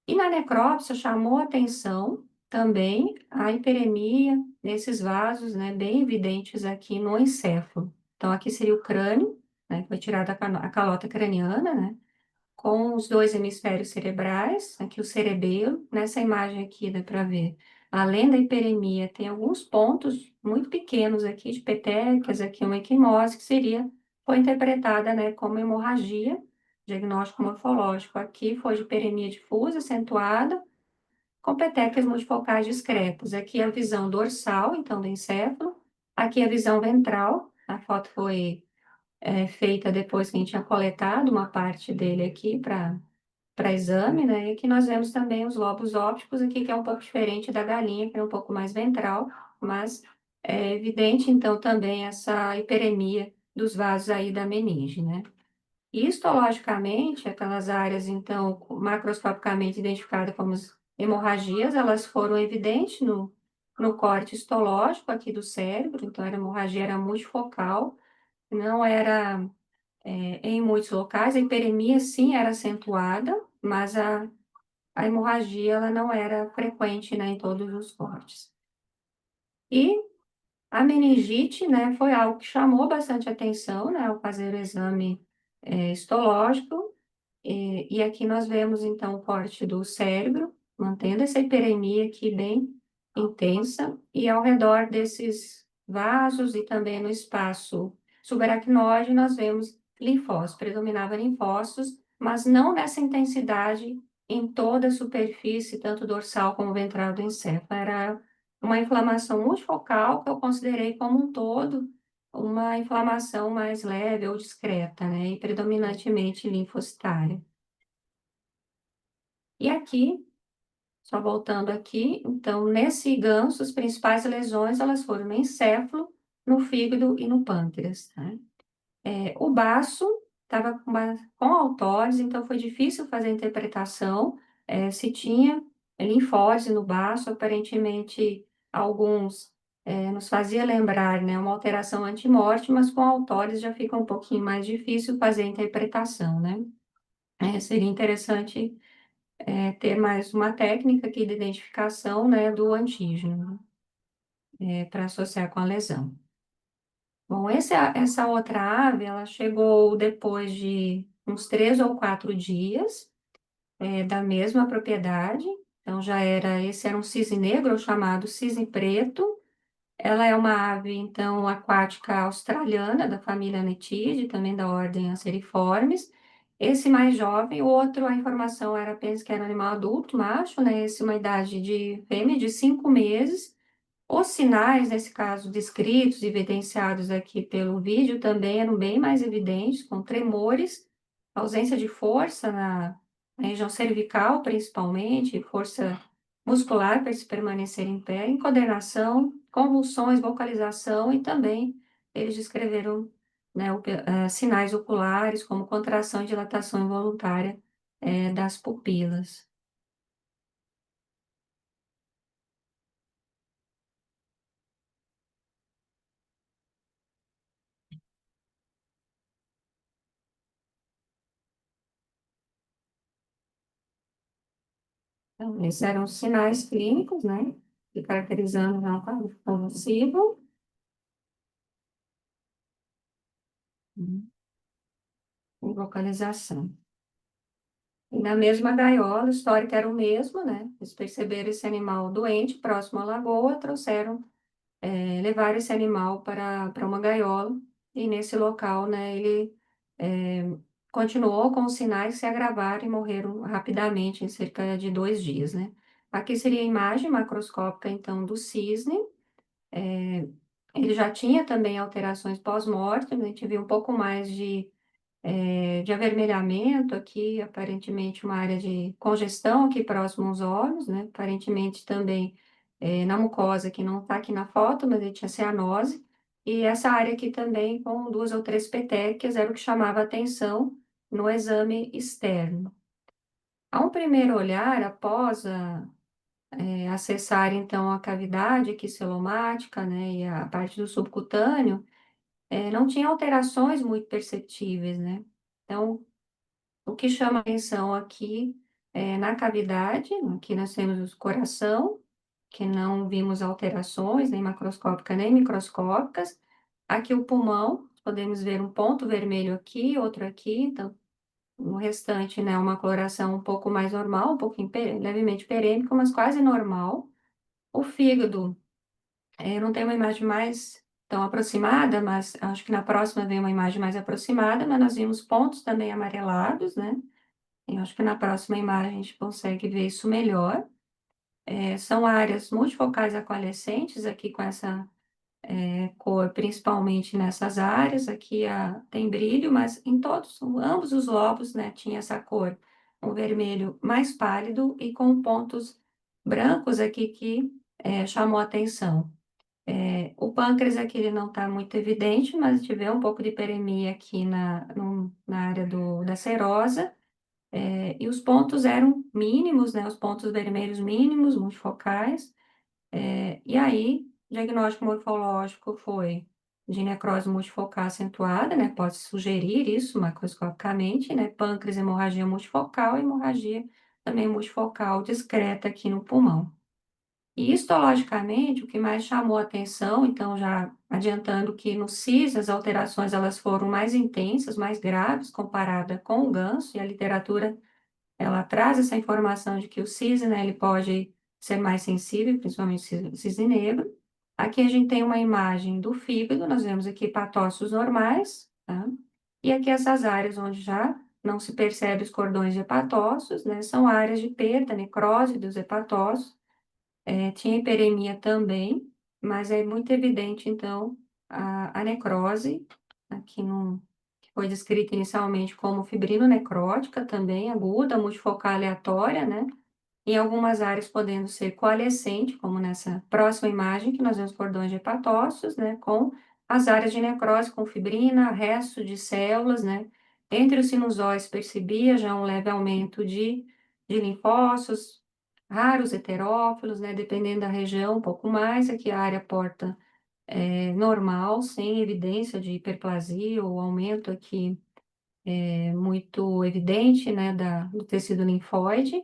E na necrópsia chamou atenção também a hiperemia nesses vasos, né, bem evidentes aqui no encéfalo. Então, aqui seria o crânio, né, que foi tirada a calota craniana, né, com os dois hemisférios cerebrais, aqui o cerebelo. Nessa imagem aqui dá para ver, além da hiperemia, tem alguns pontos muito pequenos aqui de petequias, aqui uma equimose, que foi interpretada, né, como hemorragia, diagnóstico morfológico. Aqui foi de hiperemia difusa, acentuada, com petequias multifocais discretas. Aqui a visão dorsal, então, do encéfalo. Aqui a visão ventral. A foto foi feita depois que a gente tinha coletado uma parte dele aqui para exame, né? E aqui nós vemos também os lobos ópticos aqui, que é um pouco diferente da galinha, que é um pouco mais ventral, mas é evidente, então, também essa hiperemia dos vasos aí da meninge, né? Histologicamente, aquelas áreas, então, macroscopicamente identificadas como hemorragias, elas foram evidentes no corte histológico aqui do cérebro, então a hemorragia era multifocal, não era em muitos locais, a hiperemia sim era acentuada, mas a hemorragia ela não era frequente, né, em todos os cortes. E a meningite, né, foi algo que chamou bastante atenção, né, ao fazer o exame histológico. E aqui nós vemos, então, o corte do cérebro, mantendo essa hiperemia aqui bem intensa, e ao redor desses vasos e também no espaço subaracnoide, nós vemos linfócitos, predominava linfócitos, mas não nessa intensidade em toda a superfície, tanto dorsal como ventral do encéfalo. Era uma inflamação multifocal que eu considerei como um todo uma inflamação mais leve ou discreta, né, e predominantemente linfocitária. E aqui, só voltando aqui, então, nesse ganso, as principais lesões, elas foram no encéfalo, no fígado e no pâncreas, né? O baço estava com autólise, então foi difícil fazer a interpretação, se tinha linfólise no baço, aparentemente alguns nos fazia lembrar, né, uma alteração antimorte, mas com autólise já fica um pouquinho mais difícil fazer a interpretação, né? Seria interessante ter mais uma técnica aqui de identificação, né, do antígeno, para associar com a lesão. Bom, essa outra ave, ela chegou depois de uns 3 ou 4 dias, da mesma propriedade. Então, esse era um cisne negro, ou chamado cisne preto. Ela é uma ave, então, aquática australiana, da família Anetide, também da ordem Anseriformes. Esse mais jovem, o outro, a informação era apenas que era um animal adulto, macho, né? Esse, uma idade de fêmea de 5 meses. Os sinais, nesse caso, descritos e evidenciados aqui pelo vídeo, também eram bem mais evidentes, com tremores, ausência de força na região cervical, principalmente, força muscular para se permanecer em pé, incoordenação, convulsões, vocalização e também eles descreveram, né, sinais oculares, como contração e dilatação involuntária, das pupilas. Então, esses eram os sinais clínicos, né, que caracterizando já um quadro convulsivo. E vocalização. E na mesma gaiola, o histórico era o mesmo, né? Eles perceberam esse animal doente, próximo à lagoa, levaram esse animal para uma gaiola, e nesse local, né, ele é, continuou com os sinais que se agravaram e morreram rapidamente, em cerca de 2 dias, né? Aqui seria a imagem macroscópica, então, do cisne. Ele já tinha também alterações pós-mortem, a gente viu um pouco mais de avermelhamento aqui, aparentemente uma área de congestão aqui próximo aos olhos, né? Aparentemente também na mucosa, que não está aqui na foto, mas ele tinha cianose. E essa área aqui também com 2 ou 3 petequias era o que chamava atenção no exame externo. A um primeiro olhar, após acessar, então, a cavidade quistelomática, né, e a parte do subcutâneo, não tinha alterações muito perceptíveis, né. Então, o que chama atenção aqui é na cavidade, aqui nós temos o coração, que não vimos alterações, nem macroscópicas nem microscópicas. Aqui o pulmão, podemos ver um ponto vermelho aqui, outro aqui, então no restante, né, uma coloração um pouco mais normal, um pouquinho levemente perêmica, mas quase normal. O fígado, eu não tenho uma imagem mais tão aproximada, mas acho que na próxima vem uma imagem mais aproximada, mas nós vimos pontos também amarelados, né? Eu acho que na próxima imagem a gente consegue ver isso melhor. São áreas multifocais aqualescentes aqui com essa cor, principalmente nessas áreas. Aqui tem brilho, mas em ambos os lobos, né, tinha essa cor, um vermelho mais pálido e com pontos brancos aqui que chamou a atenção. O pâncreas aqui ele não está muito evidente, mas a gente vê um pouco de hiperemia aqui na área da serosa. E os pontos eram mínimos, né, os pontos vermelhos mínimos, multifocais. E aí, o diagnóstico morfológico foi de necrose multifocal acentuada, né, pode sugerir isso macroscopicamente, né, pâncreas, hemorragia multifocal, hemorragia também multifocal discreta aqui no pulmão. E histologicamente, o que mais chamou a atenção, então já adiantando que no CIS as alterações elas foram mais intensas, mais graves comparada com o ganso, e a literatura ela traz essa informação de que o cisne, né, ele pode ser mais sensível, principalmente o cisne negro. Aqui a gente tem uma imagem do fígado, nós vemos aqui patócitos normais, tá? E aqui essas áreas onde já não se percebe os cordões de hepatócitos, né, são áreas de perda, necrose dos hepatócitos. Tinha hiperemia também, mas é muito evidente, então, a necrose, aqui no, que foi descrita inicialmente como fibrinonecrótica também, aguda, multifocal aleatória, né? Em algumas áreas podendo ser coalescente, como nessa próxima imagem, que nós vemos cordões de hepatócitos, né? Com as áreas de necrose com fibrina, resto de células, né? Entre os sinusóides percebia já um leve aumento de linfócitos, raros heterófilos, né? Dependendo da região, um pouco mais. Aqui a área porta normal, sem evidência de hiperplasia ou aumento aqui muito evidente, né, do tecido linfóide.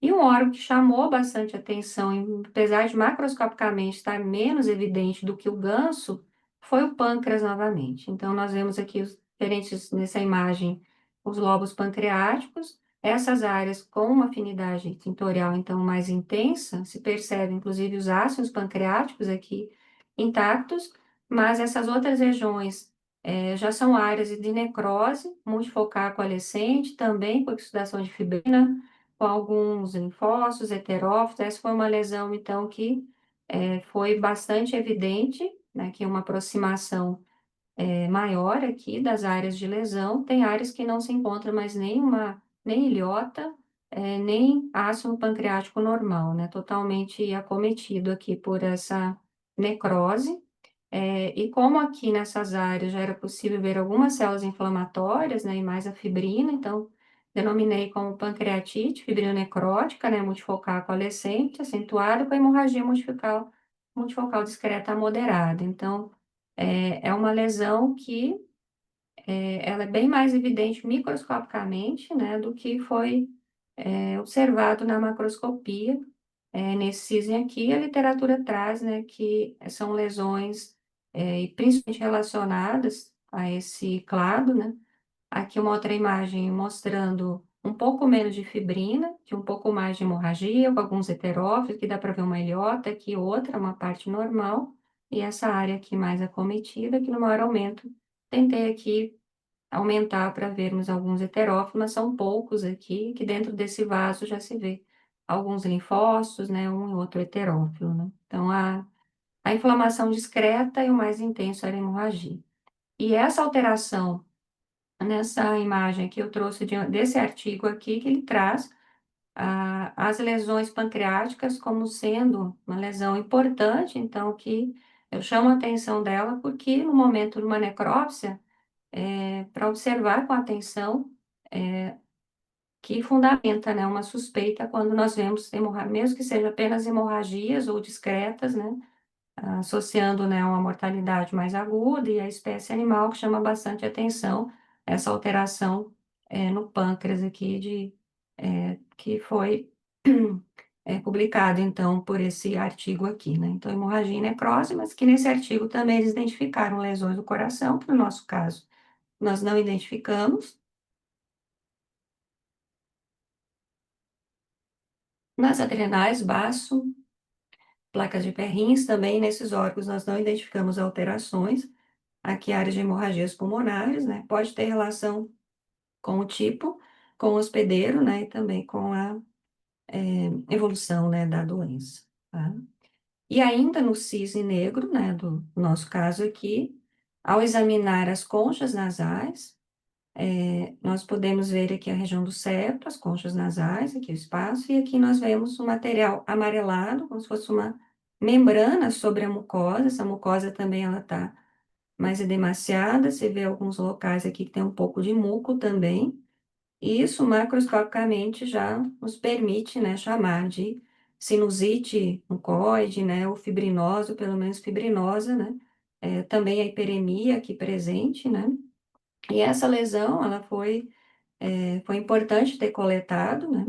E um órgão que chamou bastante atenção, apesar de macroscopicamente estar menos evidente do que o ganso, foi o pâncreas novamente. Então, nós vemos aqui os diferentes, nessa imagem, os lobos pancreáticos, essas áreas com uma afinidade tintorial, então, mais intensa, se percebe, inclusive, os ácidos pancreáticos aqui intactos, mas essas outras regiões já são áreas de necrose multifocal coalescente, também com oxidação de fibrina, com alguns linfócitos, heterófilos. Essa foi uma lesão, então, que foi bastante evidente, né, que uma aproximação maior aqui das áreas de lesão. Tem áreas que não se encontra mais nem ilhota, nem ácido pancreático normal, né, totalmente acometido aqui por essa necrose. E como aqui nessas áreas já era possível ver algumas células inflamatórias, né, e mais a fibrina, então denominei como pancreatite fibrinonecrótica, né, multifocal coalescente, acentuada com hemorragia multifocal discreta moderada. Então, é uma lesão que ela é bem mais evidente microscopicamente, né, do que foi observado na macroscopia. Nesse cisne aqui, a literatura traz, né, que são lesões, e principalmente relacionadas a esse clado, né? Aqui uma outra imagem mostrando um pouco menos de fibrina, que um pouco mais de hemorragia, com alguns heterófilos, que dá para ver uma ilhota, aqui outra, uma parte normal, e essa área aqui mais acometida, que no maior aumento, tentei aqui aumentar para vermos alguns heterófilos, mas são poucos aqui, que dentro desse vaso já se vê alguns linfócitos, né, um e outro heterófilo, né? Então, a inflamação discreta e o mais intenso era a hemorragia. E essa alteração, nessa imagem que eu trouxe desse artigo aqui, que ele traz as lesões pancreáticas como sendo uma lesão importante, então, que eu chamo a atenção dela, porque no momento de uma necrópsia, para observar com atenção que fundamenta, né, uma suspeita quando nós vemos mesmo que seja apenas hemorragias ou discretas, né, associando, né, uma mortalidade mais aguda e a espécie animal que chama bastante atenção, essa alteração, no pâncreas aqui que foi, publicado então por esse artigo aqui, né. Então hemorragia e necrose, mas que nesse artigo também eles identificaram lesões do coração, que no nosso caso nós não identificamos. Nas adrenais, baço, placas de Perrins, também nesses órgãos nós não identificamos alterações. Aqui, áreas de hemorragias pulmonares, né? Pode ter relação com o tipo, com o hospedeiro, né? E também com a evolução, né, da doença, tá? E ainda no cisne negro, né, do nosso caso aqui, ao examinar as conchas nasais, nós podemos ver aqui a região do septo, as conchas nasais, aqui o espaço, e aqui nós vemos um material amarelado, como se fosse uma membrana sobre a mucosa. Essa mucosa também ela está mais edemaciada, você vê alguns locais aqui que tem um pouco de muco também, e isso macroscopicamente já nos permite, né, chamar de sinusite mucoide, né, ou fibrinose, ou pelo menos fibrinosa, né, também a hiperemia aqui presente, né, e essa lesão, ela foi importante ter coletado, né,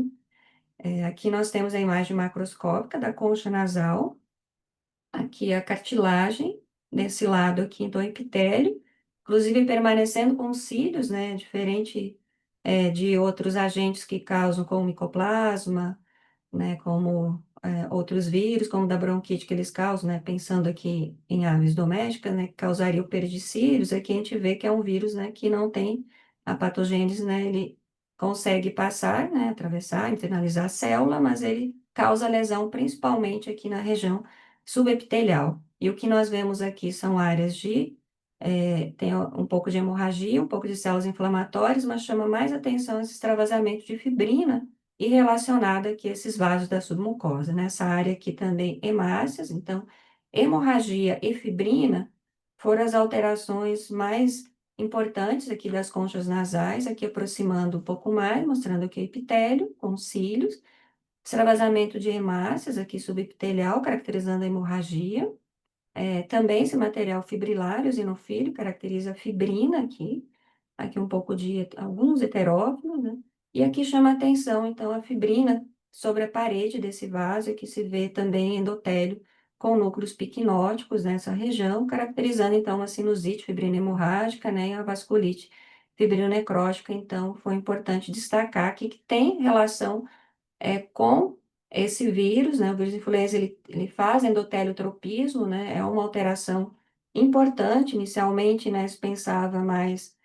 aqui nós temos a imagem macroscópica da concha nasal, aqui a cartilagem, desse lado aqui do epitélio, inclusive permanecendo com os cílios, né, diferente, de outros agentes que causam como micoplasma, né, como outros vírus, como da bronquite que eles causam, né, pensando aqui em aves domésticas, né, que causaria o pericílios, aqui a gente vê que é um vírus, né, que não tem a patogênese, né, ele consegue passar, né, atravessar, internalizar a célula, mas ele causa lesão principalmente aqui na região subepitelial. E o que nós vemos aqui são áreas tem um pouco de hemorragia, um pouco de células inflamatórias, mas chama mais atenção esse extravasamento de fibrina, e relacionada aqui a esses vasos da submucosa. Nessa área aqui também hemácias, então hemorragia e fibrina foram as alterações mais importantes aqui das conchas nasais, aqui aproximando um pouco mais, mostrando aqui o epitélio com cílios, extravasamento de hemácias aqui subepitelial, caracterizando a hemorragia, também esse material fibrilário eosinofílio caracteriza a fibrina aqui um pouco de alguns heterófilos, né? E aqui chama a atenção, então, a fibrina sobre a parede desse vaso, que se vê também endotélio com núcleos piquinóticos nessa região, caracterizando, então, uma sinusite fibrina hemorrágica, né, e a vasculite fibrinonecrótica. Então, foi importante destacar aqui que tem relação com esse vírus, né, o vírus influenza, ele faz endotéliotropismo, né, é uma alteração importante. Inicialmente, né, se pensava mais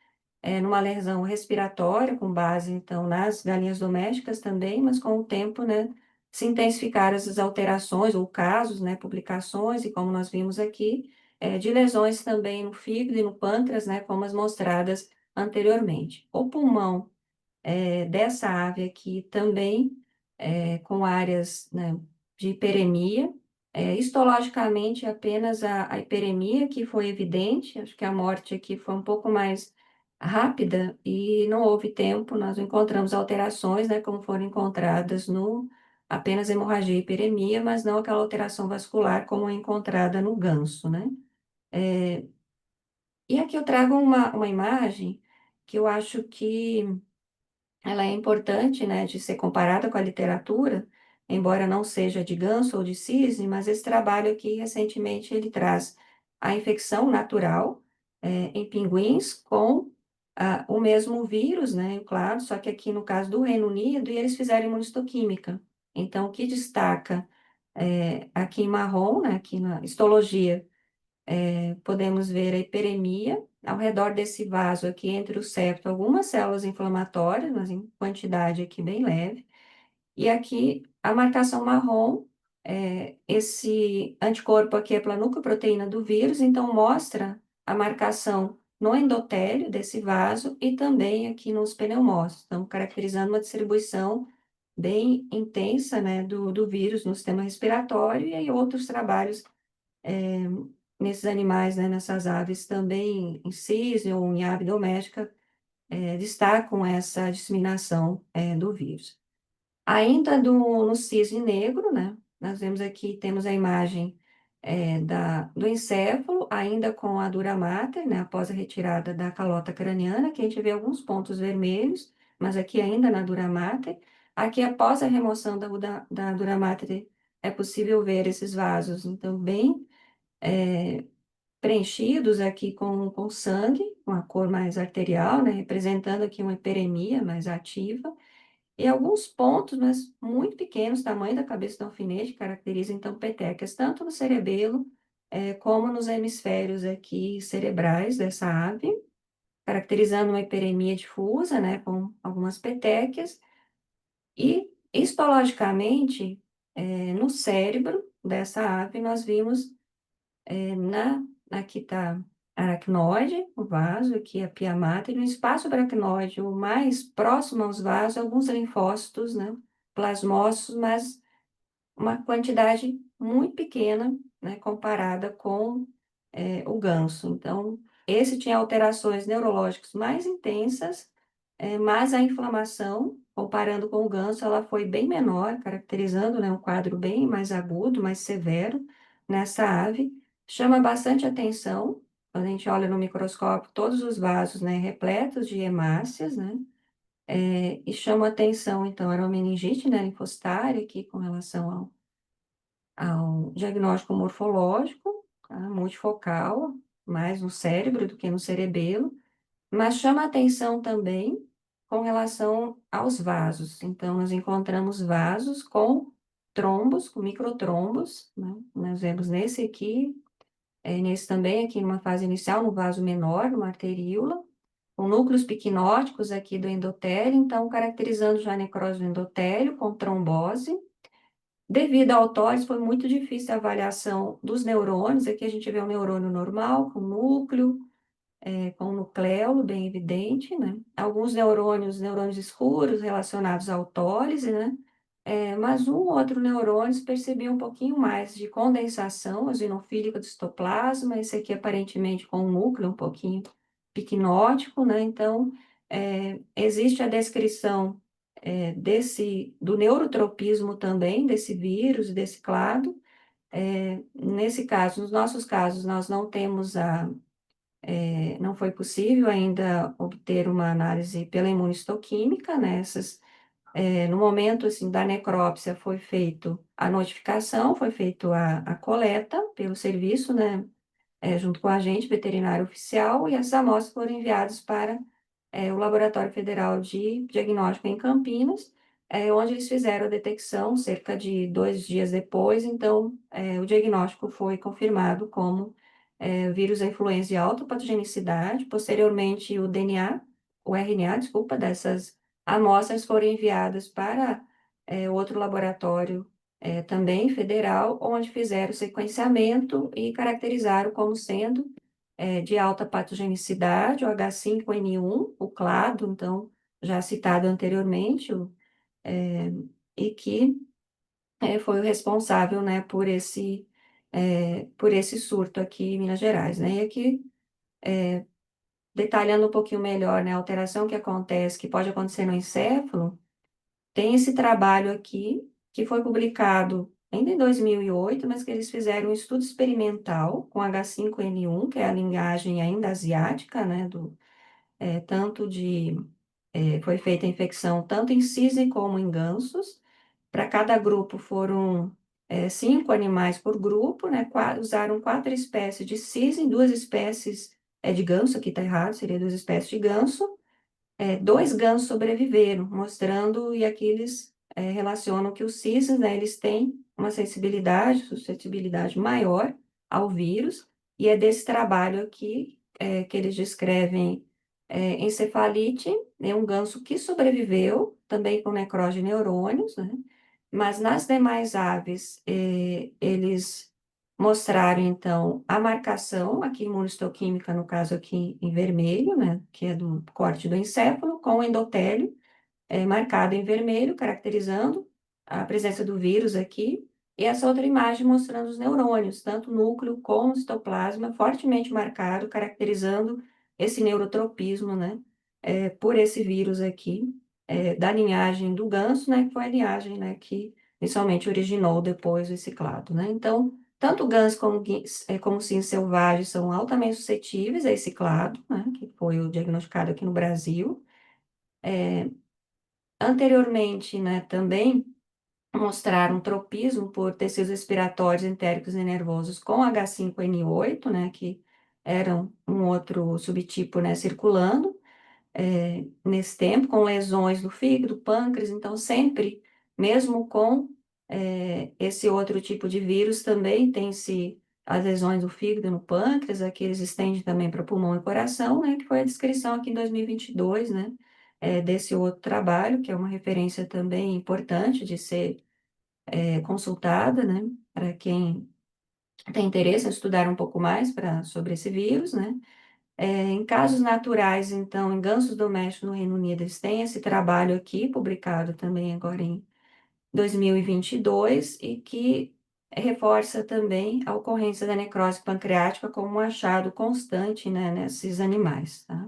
numa lesão respiratória, com base, então, nas galinhas domésticas também, mas com o tempo, né, se intensificaram essas alterações ou casos, né, publicações, e como nós vimos aqui, de lesões também no fígado e no pâncreas, né, como as mostradas anteriormente. O pulmão dessa ave aqui também, com áreas, né, de hiperemia, histologicamente apenas a hiperemia que foi evidente, acho que a morte aqui foi um pouco mais rápida e não houve tempo, nós não encontramos alterações, né, como foram encontradas no apenas hemorragia e hiperemia, mas não aquela alteração vascular como é encontrada no ganso, né. Eh, e aqui eu trago uma imagem que eu acho que ela é importante, né, de ser comparada com a literatura, embora não seja de ganso ou de cisne, mas esse trabalho aqui, recentemente, ele traz a infecção natural, em pinguins com o mesmo vírus, né, claro, só que aqui no caso do Reino Unido, e eles fizeram imunistoquímica. Então, o que destaca, aqui em marrom, né, aqui na histologia, podemos ver a hiperemia ao redor desse vaso aqui entre o septo, algumas células inflamatórias, mas em quantidade aqui bem leve. E aqui a marcação marrom, esse anticorpo aqui é pela nucleoproteína do vírus, então mostra a marcação no endotélio desse vaso e também aqui nos pneumócitos, então caracterizando uma distribuição bem intensa, né, do vírus no sistema respiratório. E aí outros trabalhos nesses animais, né, nessas aves também, em cisne ou em ave doméstica, destacam essa disseminação do vírus. Ainda no cisne negro, né? Nós vemos aqui, temos a imagem do encéfalo, ainda com a dura mater, né? Após a retirada da calota craniana, que a gente vê alguns pontos vermelhos, mas aqui ainda na dura mater. Aqui, após a remoção da dura mater, é possível ver esses vasos, então, bem preenchidos aqui com sangue, com a cor mais arterial, né? Representando aqui uma hiperemia mais ativa. E alguns pontos, mas muito pequenos, tamanho da cabeça do alfinete, caracterizam então petecas, tanto no cerebelo, como nos hemisférios aqui cerebrais dessa ave, caracterizando uma hiperemia difusa, né, com algumas petequias. E histologicamente, no cérebro dessa ave, nós vimos aqui está aracnoide, o vaso, aqui a pia mater, e no espaço aracnoide, o mais próximo aos vasos, alguns linfócitos, né, plasmócitos, mas uma quantidade muito pequena, né, comparada com o ganso. Então, esse tinha alterações neurológicas mais intensas, mas a inflamação, comparando com o ganso, ela foi bem menor, caracterizando, né, um quadro bem mais agudo, mais severo nessa ave. Chama bastante atenção, quando a gente olha no microscópio, todos os vasos, né, repletos de hemácias, né, e chama atenção, então, era uma meningite, né, linfocitária, aqui com relação ao diagnóstico morfológico, tá, multifocal, mais no cérebro do que no cerebelo, mas chama atenção também com relação aos vasos. Então, nós encontramos vasos com trombos, com microtrombos, né? Nós vemos nesse aqui, nesse também aqui numa fase inicial, no vaso menor, numa arteríola, com núcleos piquinóticos aqui do endotélio, então caracterizando já a necrose do endotélio com trombose. Devido à autólise, foi muito difícil a avaliação dos neurônios. Aqui a gente vê um neurônio normal, com núcleo, com nucleolo bem evidente, né? Alguns neurônios escuros relacionados à autólise, né? Mas um ou outro neurônio se percebia um pouquinho mais de condensação eosinofílica do citoplasma, esse aqui aparentemente com um núcleo um pouquinho piquinótico, né? Então, existe a descrição do neurotropismo também, desse vírus, desse clado. Nesse caso, nos nossos casos, nós não temos não foi possível ainda obter uma análise pela imunistoquímica, né? No momento assim, da necrópsia foi feito a notificação, foi feito a coleta pelo serviço, né? Junto com o agente veterinário oficial, e essas amostras foram enviadas para o Laboratório Federal de Diagnóstico em Campinas, onde eles fizeram a detecção cerca de 2 dias depois. Então, o diagnóstico foi confirmado como vírus da influenza de alta patogenicidade. Posteriormente, o RNA, desculpa, dessas amostras foram enviadas para outro laboratório também federal, onde fizeram o sequenciamento e caracterizaram como sendo de alta patogenicidade, o H5N1, o clado, então, já citado anteriormente, e que foi o responsável, né, por esse surto aqui em Minas Gerais, né? E aqui, detalhando um pouquinho melhor, né, a alteração que acontece, que pode acontecer no encéfalo, tem esse trabalho aqui, que foi publicado ainda em 2008, mas que eles fizeram um estudo experimental com H5N1, que é a linhagem ainda asiática, né, tanto foi feita a infecção tanto em cisne como em gansos. Para cada grupo foram 5 animais por grupo, né, usaram 4 espécies de cisne, 2 espécies de ganso, aqui está errado, seria 2 espécies de ganso. 2 gansos sobreviveram, mostrando, e aqui eles relacionam que os cisnes, né, eles têm uma sensibilidade, suscetibilidade maior ao vírus, e é desse trabalho aqui que eles descrevem encefalite, né, um ganso que sobreviveu, também com necrose de neurônios, né, mas nas demais aves, eles mostraram, então, a marcação, aqui imunistoquímica, no caso aqui em vermelho, né, que é do corte do encéfalo, com o endotélio marcado em vermelho, caracterizando a presença do vírus aqui, e essa outra imagem mostrando os neurônios, tanto o núcleo como o citoplasma, fortemente marcado, caracterizando esse neurotropismo, né, por esse vírus aqui, da linhagem do ganso, né, que foi a linhagem, né, que inicialmente originou depois o ciclado, né? Então, tanto o ganso como o cinza selvagem são altamente suscetíveis a esse ciclado, né, que foi o diagnosticado aqui no Brasil. Anteriormente, né, também mostraram tropismo por tecidos respiratórios entéricos e nervosos com H5N8, né, que eram um outro subtipo, né, circulando nesse tempo, com lesões do fígado, pâncreas, então sempre, mesmo com esse outro tipo de vírus, também tem-se as lesões do fígado no pâncreas, aqui eles estendem também para pulmão e coração, né, que foi a descrição aqui em 2022, né, desse outro trabalho, que é uma referência também importante de ser consultada, né, para quem tem interesse em estudar um pouco mais sobre esse vírus, né. Em casos naturais, então, em gansos domésticos no Reino Unido, eles têm esse trabalho aqui, publicado também agora em 2022, e que reforça também a ocorrência da necrose pancreática como um achado constante, né, nesses animais, tá?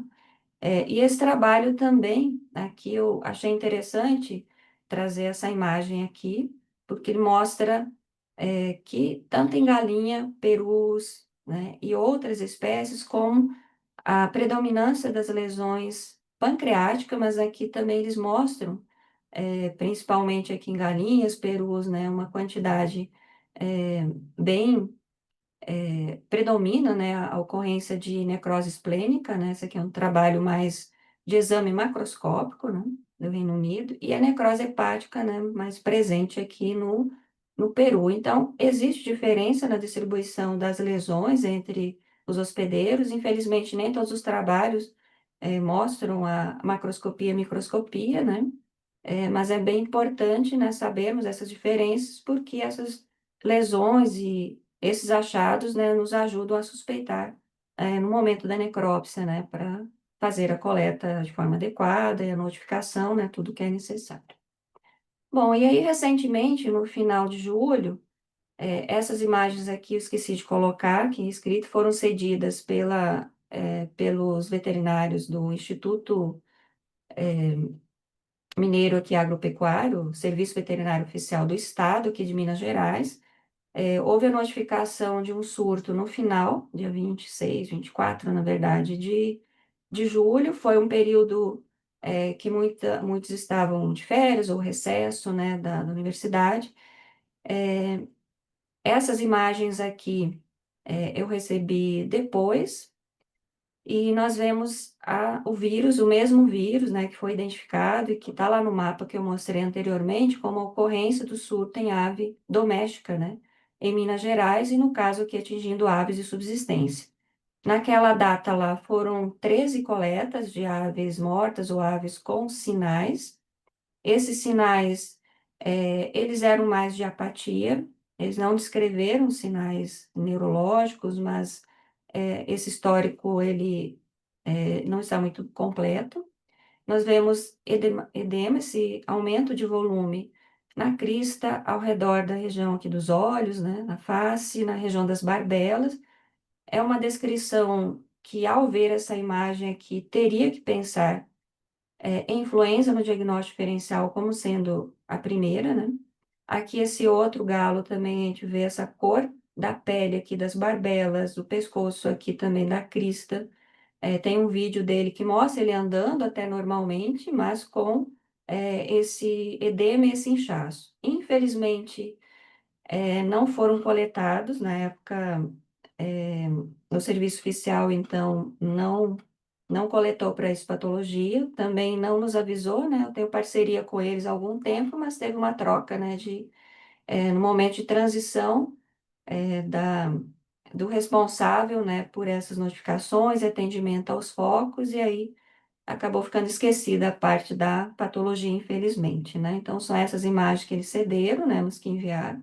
E esse trabalho também, aqui eu achei interessante trazer essa imagem aqui, porque ele mostra que tanto em galinha, perus, né, e outras espécies, como a predominância das lesões pancreáticas, mas aqui também eles mostram, principalmente aqui em galinhas, perus, né, uma quantidade bem predomina, né, a ocorrência de necrose esplênica, né, esse aqui é um trabalho mais de exame macroscópico, né, do Reino Unido, e a necrose hepática, né, mais presente aqui no Peru. Então, existe diferença na distribuição das lesões entre os hospedeiros, infelizmente nem todos os trabalhos mostram a macroscopia e a microscopia, né, mas é bem importante, né, sabermos essas diferenças, porque essas lesões e esses achados, né, nos ajudam a suspeitar, no momento da necrópsia, né, para fazer a coleta de forma adequada e a notificação, né, tudo que é necessário. Bom, e aí recentemente, no final de julho, essas imagens aqui eu esqueci de colocar aqui escrito, foram cedidas pelos veterinários do Instituto Mineiro aqui Agropecuário, Serviço Veterinário Oficial do Estado, aqui de Minas Gerais. Houve a notificação de um surto no final, dia 26, 24, na verdade, de julho. Foi um período que muitos estavam de férias ou recesso, né, da universidade. Essas imagens aqui eu recebi depois, e nós vemos o vírus, o mesmo vírus, né, que foi identificado e que está lá no mapa que eu mostrei anteriormente, como a ocorrência do surto em ave doméstica, né, em Minas Gerais, e no caso aqui atingindo aves de subsistência. Naquela data lá foram 13 coletas de aves mortas ou aves com sinais. Esses sinais, eles eram mais de apatia, eles não descreveram sinais neurológicos, mas esse histórico ele não está muito completo. Nós vemos edema, esse aumento de volume na crista, ao redor da região aqui dos olhos, né, na face, na região das barbelas. É uma descrição que, ao ver essa imagem aqui, teria que pensar influenza no diagnóstico diferencial como sendo a primeira, né? Aqui esse outro galo também a gente vê essa cor da pele aqui das barbelas, do pescoço aqui também da crista. Tem um vídeo dele que mostra ele andando até normalmente, mas com esse edema e esse inchaço. Infelizmente, não foram coletados na época, o serviço oficial, então, não coletou para essa patologia, também não nos avisou, né? Eu tenho parceria com eles há algum tempo, mas teve uma troca, né, no momento de transição, do responsável, né, por essas notificações e atendimento aos focos, e aí acabou ficando esquecida a parte da patologia, infelizmente, né? Então, são essas imagens que eles cederam, né, os que enviaram.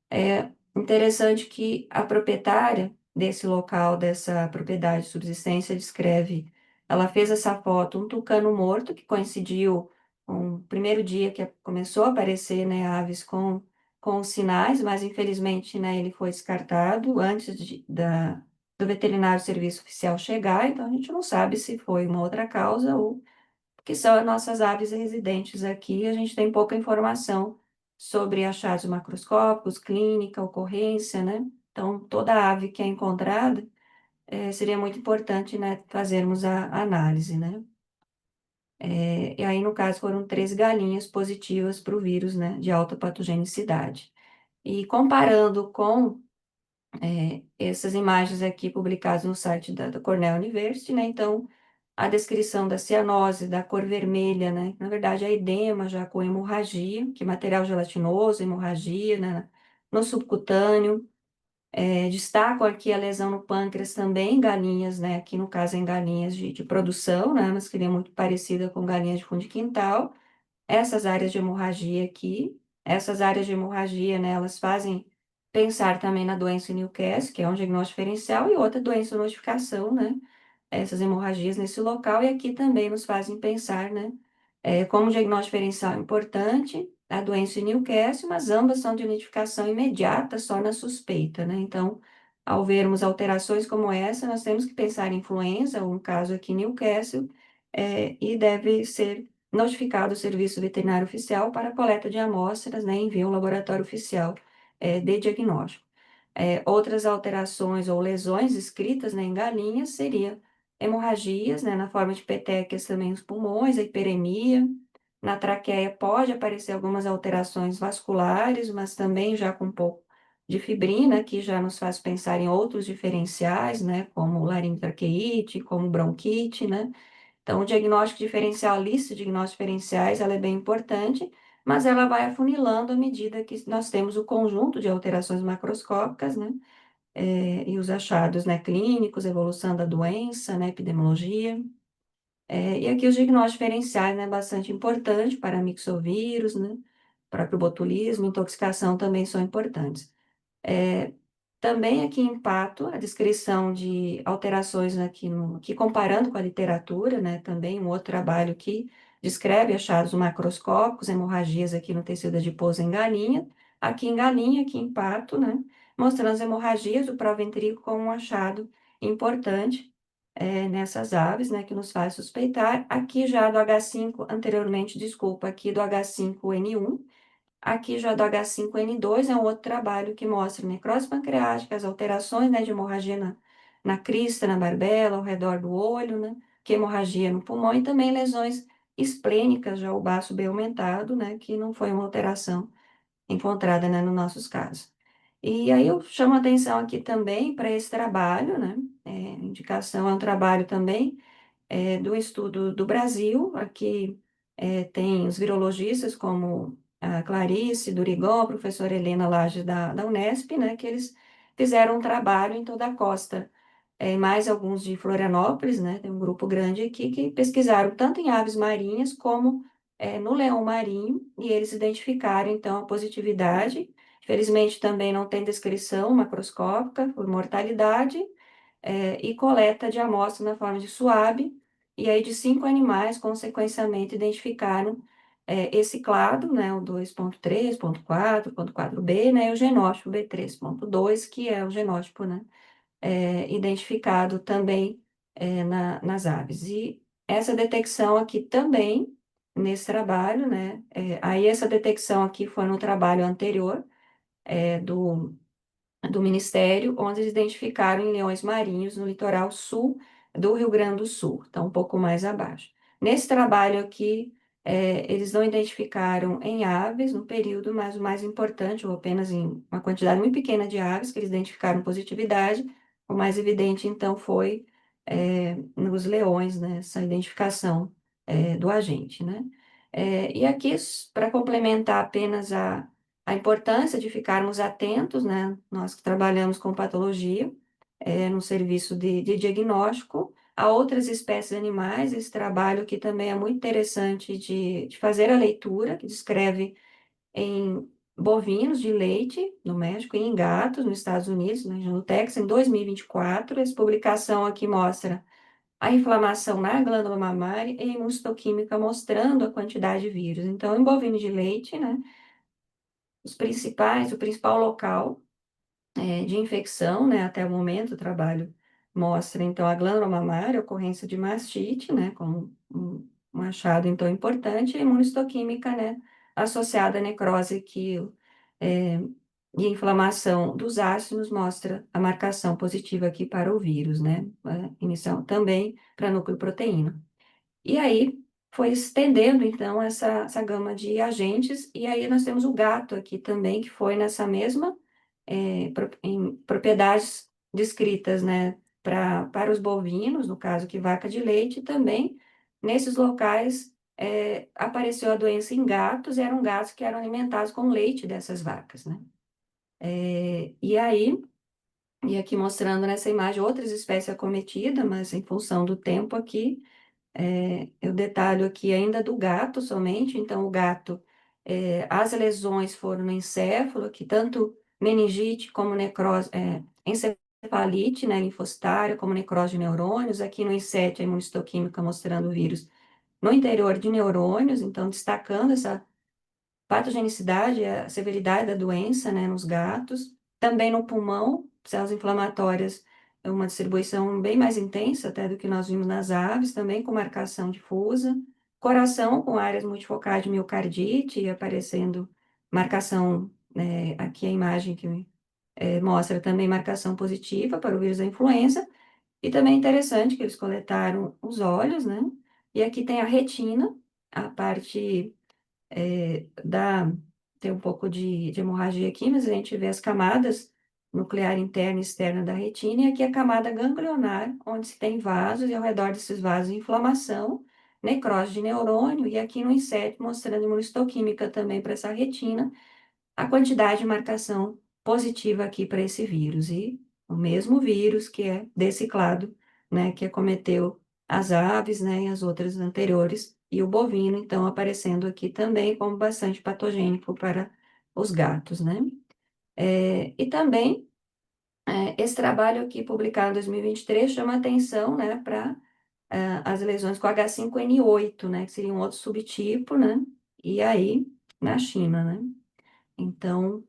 É interessante que a proprietária desse local, dessa propriedade de subsistência, descreve, ela fez essa foto, um tucano morto, que coincidiu com o primeiro dia que começou a aparecer, né, aves com os sinais, mas infelizmente, né, ele foi descartado antes do veterinário serviço oficial chegar, então a gente não sabe se foi uma outra causa ou que são as nossas aves residentes aqui. A gente tem pouca informação sobre achados macroscópicos, clínica, ocorrência, né? Então, toda ave que é encontrada, seria muito importante, né, fazermos a análise, né? E aí, no caso, foram 3 galinhas positivas para o vírus, né, de alta patogenicidade. E comparando com essas imagens aqui publicadas no site da Cornell University, né? Então, a descrição da cianose, da cor vermelha, né? Na verdade, a edema já com hemorragia, que é material gelatinoso, hemorragia, né? No subcutâneo. Destaco aqui a lesão no pâncreas também em galinhas, né? Aqui no caso em galinhas de produção, né? Mas que é muito parecida com galinhas de fundo de quintal. Essas áreas de hemorragia aqui, essas áreas de hemorragia, né, elas fazem pensar também na doença Newcastle, que é um diagnóstico diferencial, e outra doença notificação, né? Essas hemorragias nesse local, e aqui também nos fazem pensar, né? Como diagnóstico diferencial é importante, a doença de Newcastle, mas ambas são de identificação imediata, só na suspeita, né? Então, ao vermos alterações como essa, nós temos que pensar em influenza, um caso aqui Newcastle, e deve ser notificado o Serviço Veterinário Oficial para a coleta de amostras, né, envio ao laboratório oficial de diagnóstico. Outras alterações ou lesões escritas, né, em galinhas seria hemorragias, né, na forma de petequias também nos pulmões, a hiperemia. Na traqueia pode aparecer algumas alterações vasculares, mas também já com um pouco de fibrina, que já nos faz pensar em outros diferenciais, né, como laringotraqueite, como bronquite, né? Então, o diagnóstico diferencial, a lista de diagnósticos diferenciais, ela é bem importante, mas ela vai afunilando à medida que nós temos o conjunto de alterações macroscópicas, né? E os achados, né, clínicos, evolução da doença, né, epidemiologia. E aqui os diagnósticos diferenciais, né, bastante importante para mixovírus, né? Próprio botulismo, intoxicação também são importantes. É, Também aqui em Pato, a descrição de alterações aqui que comparando com a literatura, né, também um outro trabalho que descreve achados macroscópicos, hemorragias aqui no tecido adiposo em galinha, aqui em Pato, né, mostrando as hemorragias do proventrico como um achado importante nessas aves, né, que nos faz suspeitar. Aqui já do H5, anteriormente, desculpa, aqui do H5N1, aqui já do H5N2 é um outro trabalho que mostra necrose pancreática, as alterações, né, de hemorragia na crista, na barbela, ao redor do olho, né, que é hemorragia no pulmão, e também lesões esplênicas, já o baço bem aumentado, né, que não foi uma alteração encontrada, né, nos nossos casos. E aí eu chamo a atenção aqui também para esse trabalho, né, indicação é um trabalho também do estudo do Brasil. Aqui tem os virologistas como a Clarice Durigon, a professora Helena Laje da Unesp, né, que eles fizeram um trabalho em toda a costa, mais alguns de Florianópolis, né, tem um grupo grande aqui que pesquisaram tanto em aves marinhas como no leão marinho, e eles identificaram, então, a positividade. Infelizmente, também não tem descrição macroscópica por mortalidade, e coleta de amostra na forma de SUAB, e aí de 5 animais, consequencialmente, identificaram esse clado, né, o 2.3.4.4b, né, e o genótipo B3.2, que é o genótipo, né, identificado também nas aves. E essa detecção aqui também, nesse trabalho, né, aí essa detecção aqui foi no trabalho anterior, do Ministério, onde eles identificaram em leões marinhos no litoral sul do Rio Grande do Sul, então um pouco mais abaixo. Nesse trabalho aqui, eles não identificaram em aves no período, mas o mais importante, ou apenas em uma quantidade muito pequena de aves, que eles identificaram positividade, o mais evidente, então, foi nos leões, né, essa identificação do agente, né? E aqui, para complementar apenas a importância de ficarmos atentos, né? Nós que trabalhamos com patologia, no serviço de diagnóstico, a outras espécies de animais. Esse trabalho aqui também é muito interessante de fazer a leitura, que descreve em bovinos de leite no México e em gatos nos Estados Unidos, na região do Texas, em 2024. Essa publicação aqui mostra a inflamação na glândula mamária e a imunohistoquímica mostrando a quantidade de vírus. Então, em bovinos de leite, né? O principal local de infecção, né, até o momento, o trabalho mostra, então, a glândula mamária, a ocorrência de mastite, né, como um achado, então, importante, a imunistoquímica, né, associada à necrose é, e inflamação dos ácidos mostra a marcação positiva aqui para o vírus, né, inicial também para núcleo proteína. E aí foi estendendo, então, essa gama de agentes, e aí nós temos o gato aqui também, que foi nessa mesma, em propriedades descritas, né, para os bovinos, no caso que vaca de leite, e também nesses locais apareceu a doença em gatos, e eram gatos que eram alimentados com leite dessas vacas, né. E aí, e aqui mostrando nessa imagem outras espécies acometidas, mas em função do tempo aqui, eu detalho aqui ainda do gato somente, então o gato, as lesões foram no encéfalo, que tanto meningite como necrose, encefalite, né, linfocitária, como necrose de neurônios, aqui no inseto a imunistoquímica mostrando o vírus no interior de neurônios, então destacando essa patogenicidade, a severidade da doença, né, nos gatos. Também no pulmão, células inflamatórias, é uma distribuição bem mais intensa até do que nós vimos nas aves, também com marcação difusa. Coração com áreas multifocais de miocardite e aparecendo marcação, né, aqui a imagem que mostra também marcação positiva para o vírus da influenza. E também é interessante que eles coletaram os olhos, né? E aqui tem a retina, a parte tem um pouco de hemorragia aqui, mas a gente vê as camadas nuclear interna e externa da retina, e aqui a camada ganglionar, onde se tem vasos, e ao redor desses vasos inflamação, necrose de neurônio, e aqui no inseto mostrando imunistoquímica também para essa retina, a quantidade de marcação positiva aqui para esse vírus, e o mesmo vírus que é deciclado, né, que acometeu as aves, né, e as outras anteriores, e o bovino, então, aparecendo aqui também como bastante patogênico para os gatos, né. E também, esse trabalho aqui, publicado em 2023, chama atenção, né, para as lesões com H5N8, né, que seria um outro subtipo, né, e aí na China, né. Então,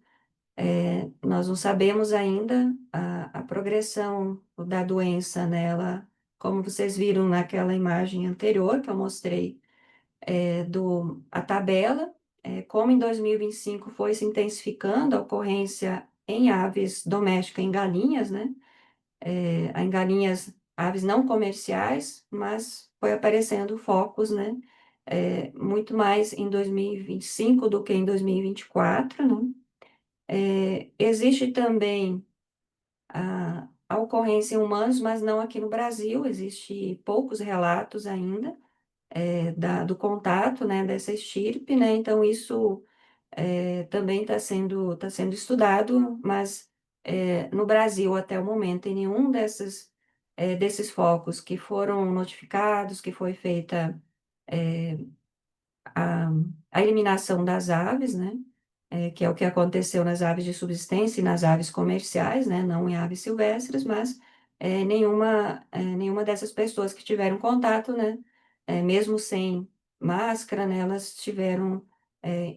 nós não sabemos ainda a progressão da doença nela, como vocês viram naquela imagem anterior que eu mostrei, a tabela, como em 2025 foi se intensificando a ocorrência em aves domésticas, em galinhas, né? Em galinhas, aves não comerciais, mas foi aparecendo focos, né? Muito mais em 2025 do que em 2024, né? Existe também a ocorrência em humanos, mas não aqui no Brasil, existe poucos relatos ainda do contato, né, dessa estirpe, né, então isso também tá sendo estudado, mas no Brasil, até o momento, em nenhum desses focos que foram notificados, que foi feita eh, a, a eliminação das aves, né? Que é o que aconteceu nas aves de subsistência e nas aves comerciais, né? Não em aves silvestres, mas nenhuma dessas pessoas que tiveram contato, né? Mesmo sem máscara, né? Elas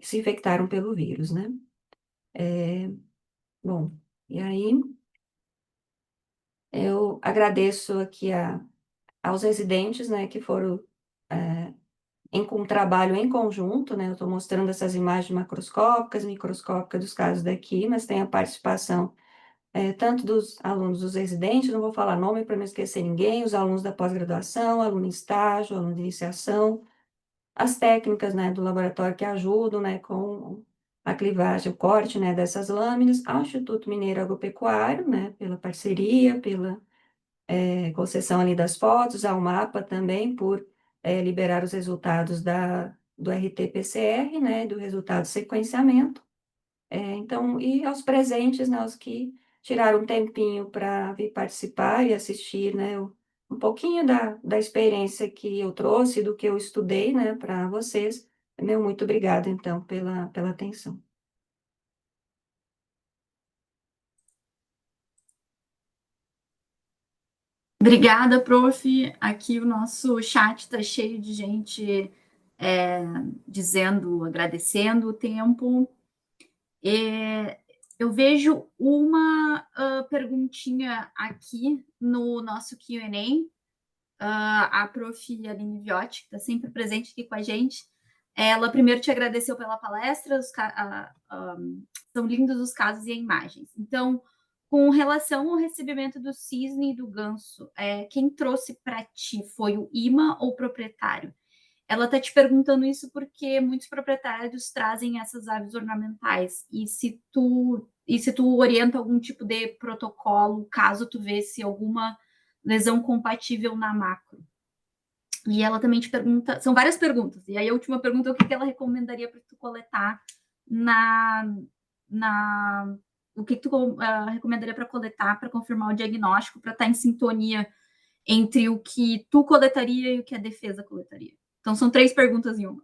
se infectaram pelo vírus, né? Bom, e aí eu agradeço aqui aos residentes, né? Que foram é, com trabalho em conjunto, né? Eu estou mostrando essas imagens macroscópicas, microscópicas dos casos daqui, mas tem a participação tanto dos alunos dos residentes, não vou falar nome para não esquecer ninguém, os alunos da pós-graduação, aluno em estágio, aluno de iniciação, as técnicas, né, do laboratório que ajudam, né, com a clivagem, o corte, né, dessas lâminas, ao Instituto Mineiro Agropecuário, né, pela parceria, pela concessão ali das fotos, ao mapa também por liberar os resultados do RT-PCR, né, do resultado de sequenciamento. Então, e aos presentes, né, os que tiraram um tempinho para vir participar e assistir, né, um pouquinho da experiência que eu trouxe, do que eu estudei, né, para vocês. Meu muito obrigada, então, pela atenção. Obrigada, prof. Aqui o nosso chat está cheio de gente dizendo, agradecendo o tempo. Eu vejo uma perguntinha aqui no nosso Q&A a prof. Aline Viotti, que está sempre presente aqui com a gente. Ela primeiro te agradeceu pela palestra, são lindos os casos e imagens. Então, com relação ao recebimento do cisne e do ganso, quem trouxe para ti foi o IMA ou o proprietário? Ela está te perguntando isso porque muitos proprietários trazem essas aves ornamentais. E se tu orienta algum tipo de protocolo, caso tu vê se alguma lesão compatível na macro. E ela também te pergunta, são várias perguntas. E aí a última pergunta é o que ela recomendaria para tu coletar na, o que tu recomendaria para coletar para confirmar o diagnóstico, para estar em sintonia entre o que tu coletaria e o que a defesa coletaria. Então são 3 perguntas em uma.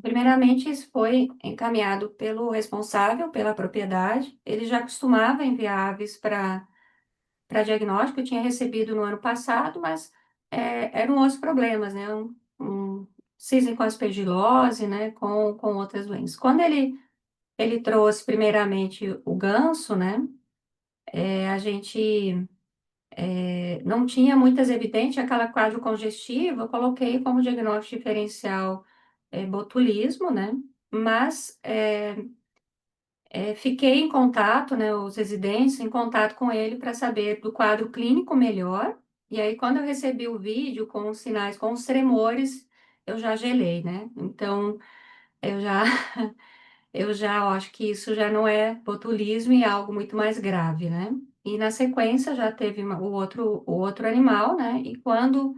Primeiramente, isso foi encaminhado pelo responsável pela propriedade. Ele já costumava enviar aves para diagnóstico, eu tinha recebido no ano passado, mas eram outros problemas, né? Um cisne com aspergilose, né? Com outras doenças. Quando ele trouxe primeiramente o ganso, né? A gente não tinha muitas evidências, aquela quadro congestiva, eu coloquei como diagnóstico diferencial botulismo, né? Mas fiquei em contato, né, os residentes, em contato com ele para saber do quadro clínico melhor. E aí, quando eu recebi o vídeo com os sinais, com os tremores, eu já gelei, né? Então, eu já, eu já acho que isso já não é botulismo e é algo muito mais grave, né? E na sequência já teve o outro animal, né? E quando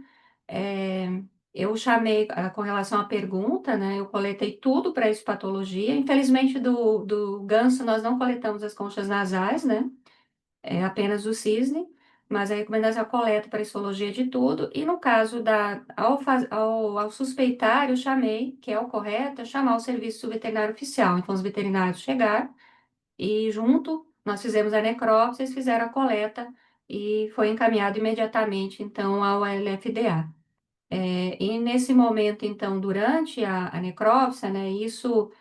é, eu chamei com relação à pergunta, né? Eu coletei tudo para histopatologia. Infelizmente, do ganso, nós não coletamos as conchas nasais, né? É apenas o cisne, mas a recomendação é a coleta para histologia de tudo. E no caso ao suspeitar, eu chamei, que é o correto, é chamar o serviço veterinário oficial. Então, os veterinários chegaram e junto nós fizemos a necrópsia, eles fizeram a coleta e foi encaminhado imediatamente, então, ao LFDA. E nesse momento, então, durante a necrópsia, né, isso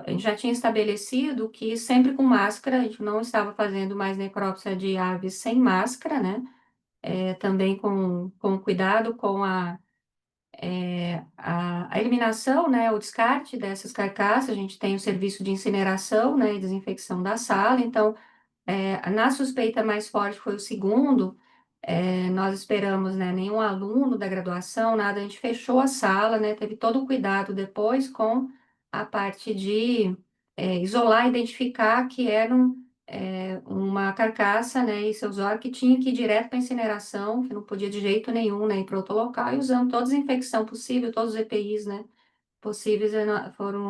a gente já tinha estabelecido que sempre com máscara, a gente não estava fazendo mais necrópsia de aves sem máscara, né, também com cuidado com a eliminação, né, o descarte dessas carcaças, a gente tem o serviço de incineração, né, e desinfecção da sala, então, na suspeita mais forte foi o segundo, nós esperamos, né, nenhum aluno da graduação, nada, a gente fechou a sala, né, teve todo o cuidado depois com a parte de isolar, identificar que era uma carcaça, né, e seus órgãos que tinha que ir direto para incineração, que não podia de jeito nenhum, né, ir para outro local, e usando toda a desinfecção possível, todos os EPIs, né, possíveis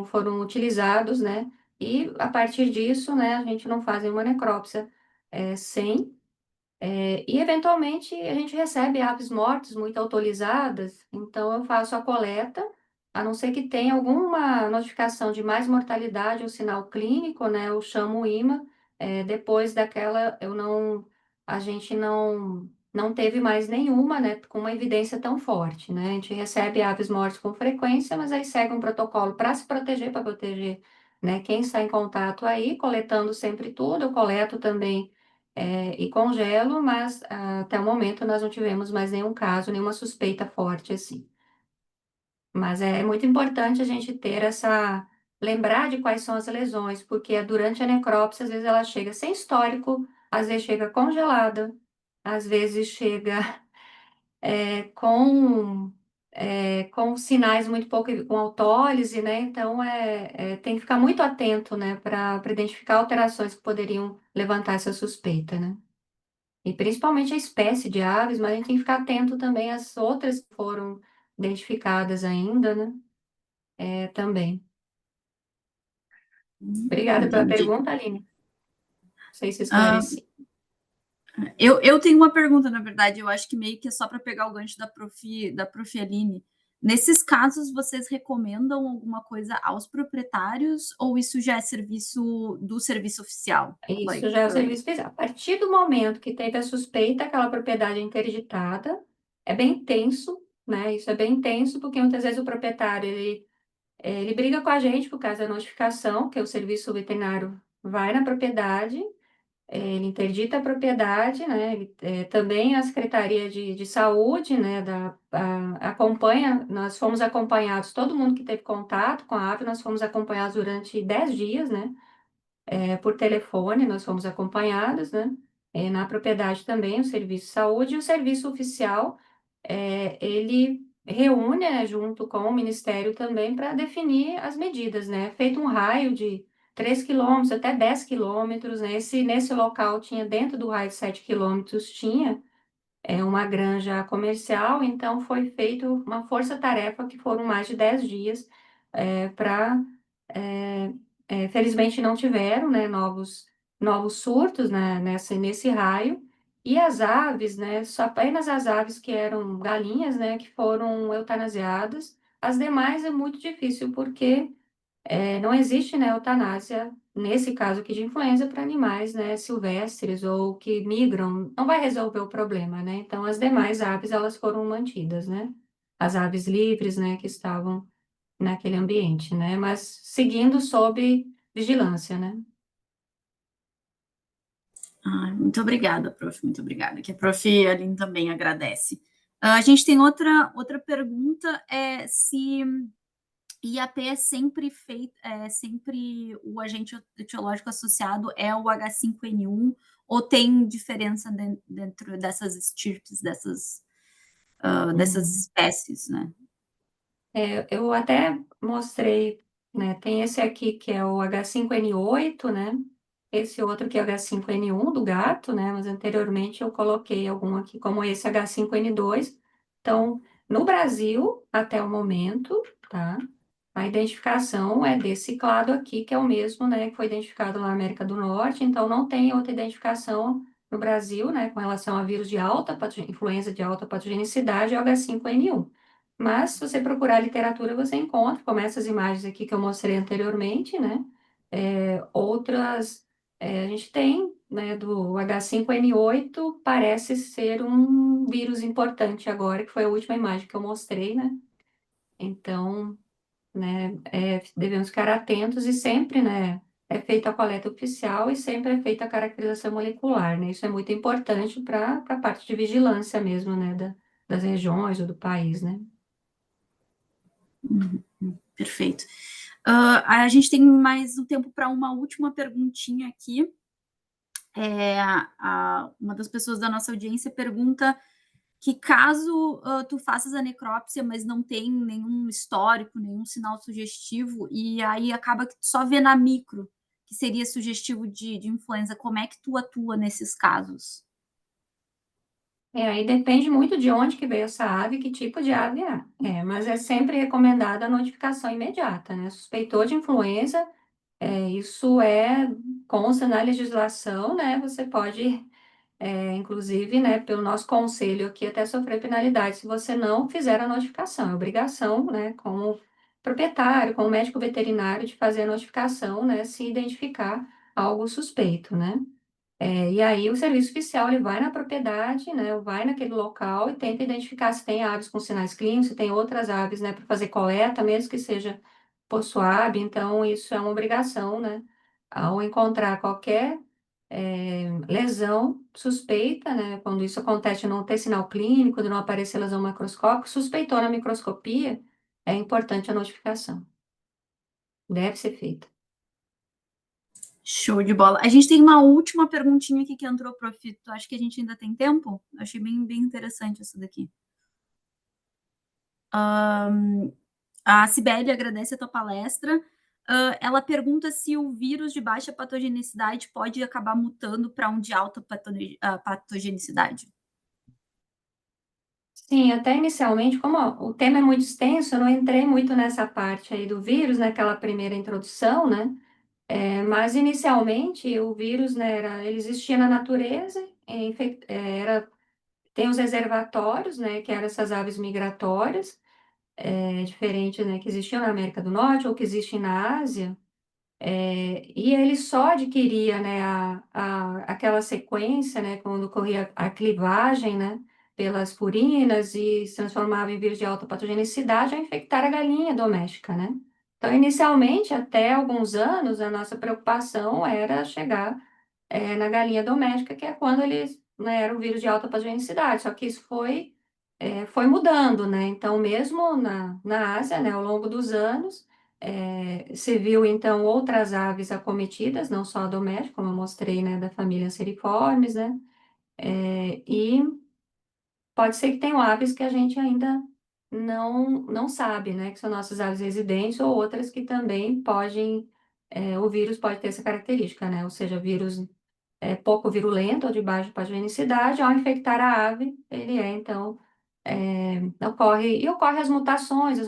foram utilizados, né, e a partir disso, né, a gente não faz nenhuma necrópsia sem e eventualmente a gente recebe aves mortas muito autorizadas, então eu faço a coleta, a não ser que tenha alguma notificação de mais mortalidade ou sinal clínico, né? Eu chamo o IMA, depois daquela a gente não teve mais nenhuma, né? Com uma evidência tão forte, né? A gente recebe aves mortas com frequência, mas aí segue um protocolo para proteger, né? Quem está em contato aí, coletando sempre tudo, eu coleto também e congelo, mas até o momento nós não tivemos mais nenhum caso, nenhuma suspeita forte assim. Mas é muito importante a gente ter lembrar de quais são as lesões, porque durante a necrópsia, às vezes ela chega sem histórico, às vezes chega congelada, às vezes chega com sinais muito pouco, com autólise, né? Então tem que ficar muito atento, né, para identificar alterações que poderiam levantar essa suspeita, né? E principalmente a espécie de aves, mas a gente tem que ficar atento também às outras que foram identificadas ainda, né? Também. Obrigada pela Entendi. pergunta, Aline. Não sei se esclareci. Eu tenho uma pergunta, na verdade, eu acho que meio que é só para pegar o gancho da prof. Aline. Nesses casos, vocês recomendam alguma coisa aos proprietários ou isso já é serviço do serviço oficial? Isso já é o serviço especial. A partir do momento que teve a suspeita, aquela propriedade é interditada, é bem tenso, né? Isso é bem tenso, porque muitas vezes o proprietário ele briga com a gente por causa da notificação, que o serviço veterinário vai na propriedade. ele interdita a propriedade, né? Também a Secretaria de Saúde, né, acompanha, nós fomos acompanhados, todo mundo que teve contato com a ave, nós fomos acompanhados durante 10 dias, né? Por telefone, nós fomos acompanhados, né? Na propriedade também, o serviço de saúde e o serviço oficial, ele reúne, né, junto com o Ministério também para definir as medidas, né? Feito um raio de 3 quilômetros até 10 quilômetros, né? Nesse local tinha, dentro do raio de 7 quilômetros, tinha uma granja comercial, então foi feito uma força-tarefa que foram mais de 10 dias para felizmente não tiveram, né, novos surtos, né, nesse raio. E as aves, né, só apenas as aves que eram galinhas, né, que foram eutanasiadas. As demais é muito difícil, porque não existe, né, eutanásia, nesse caso aqui de influenza, para animais, né, silvestres ou que migram. Não vai resolver o problema, né? Então, as demais aves, elas foram mantidas, né? As aves livres, né, que estavam naquele ambiente, né? Mas seguindo sob vigilância, né? Muito obrigada, prof. Muito obrigada. Que a prof. Aline também agradece. A gente tem outra pergunta, se IAP é sempre feito, sempre o agente etiológico associado é o H5N1, ou tem diferença dentro dessas estirpes, dessas espécies, né? Eu até mostrei, né? Tem esse aqui que é o H5N8, né? Esse outro que é o H5N1 do gato, né? Mas anteriormente eu coloquei algum aqui como esse H5N2. Então, no Brasil, até o momento, tá? A identificação é desse clado aqui, que é o mesmo, né? Que foi identificado na América do Norte. Então, não tem outra identificação no Brasil, né? Com relação a vírus de influenza de alta patogenicidade, é o H5N1. Mas, se você procurar a literatura, você encontra, como essas imagens aqui que eu mostrei anteriormente, né? Outras, a gente tem, né, do H5N8, parece ser um vírus importante agora, que foi a última imagem que eu mostrei, né? Então, né, devemos ficar atentos e sempre, né, é feita a coleta oficial e sempre é feita a caracterização molecular, né? Isso é muito importante para a parte de vigilância mesmo, né, das regiões ou do país, né? Perfeito. A gente tem mais um tempo para uma última perguntinha aqui. Uma das pessoas da nossa audiência pergunta que caso tu faças a necrópsia, mas não tem nenhum histórico, nenhum sinal sugestivo, e aí acaba que tu só vê na micro, que seria sugestivo de influenza, como é que tu atua nesses casos? Aí depende muito de onde que veio essa ave, que tipo de ave é. Mas é sempre recomendada a notificação imediata, né? Suspeitou de influenza, isso consta na legislação, né? Você pode, inclusive, né, pelo nosso conselho aqui, até sofrer penalidade se você não fizer a notificação. É obrigação, né, como proprietário, como médico veterinário, de fazer a notificação, né, se identificar algo suspeito, né? E aí o serviço oficial ele vai na propriedade, né, vai naquele local e tenta identificar se tem aves com sinais clínicos, se tem outras aves, né, para fazer coleta, mesmo que seja post-swab. Então, isso é uma obrigação, né? Ao encontrar qualquer lesão suspeita, né, quando isso acontece de não ter sinal clínico, de não aparecer lesão macroscópica, suspeitou na microscopia, é importante a notificação. Deve ser feita. Show de bola. A gente tem uma última perguntinha aqui que entrou, prof. Tu acha que a gente ainda tem tempo? Achei bem interessante essa daqui. A Cibele agradece a tua palestra. Ela pergunta se o vírus de baixa patogenicidade pode acabar mutando para um de alta patogenicidade. Sim, até inicialmente, como o tema é muito extenso, eu não entrei muito nessa parte aí do vírus, naquela primeira introdução, né? Mas inicialmente o vírus, né, ele existia na natureza, tem os reservatórios, né, que eram essas aves migratórias, diferentes, né, que existiam na América do Norte ou que existem na Ásia. E ele só adquiria, né, aquela sequência, né, quando ocorria a clivagem, né, pelas purinas e se transformava em vírus de alta patogenicidade a infectar a galinha doméstica, né? Então, inicialmente, até alguns anos, a nossa preocupação era chegar na galinha doméstica, que é quando eles, né, era um vírus de alta patogenicidade, só que isso foi mudando, né? Então, mesmo na Ásia, né, ao longo dos anos, se viu, então, outras aves acometidas, não só a doméstica, como eu mostrei, né, da família Seriformes, né? E pode ser que tenham aves que a gente ainda não sabe, né, que são nossas aves residentes, ou outras que também podem, o vírus pode ter essa característica, né? Ou seja, vírus pouco virulento ou de baixa patogenicidade, ao infectar a ave, ele então, ocorre as mutações,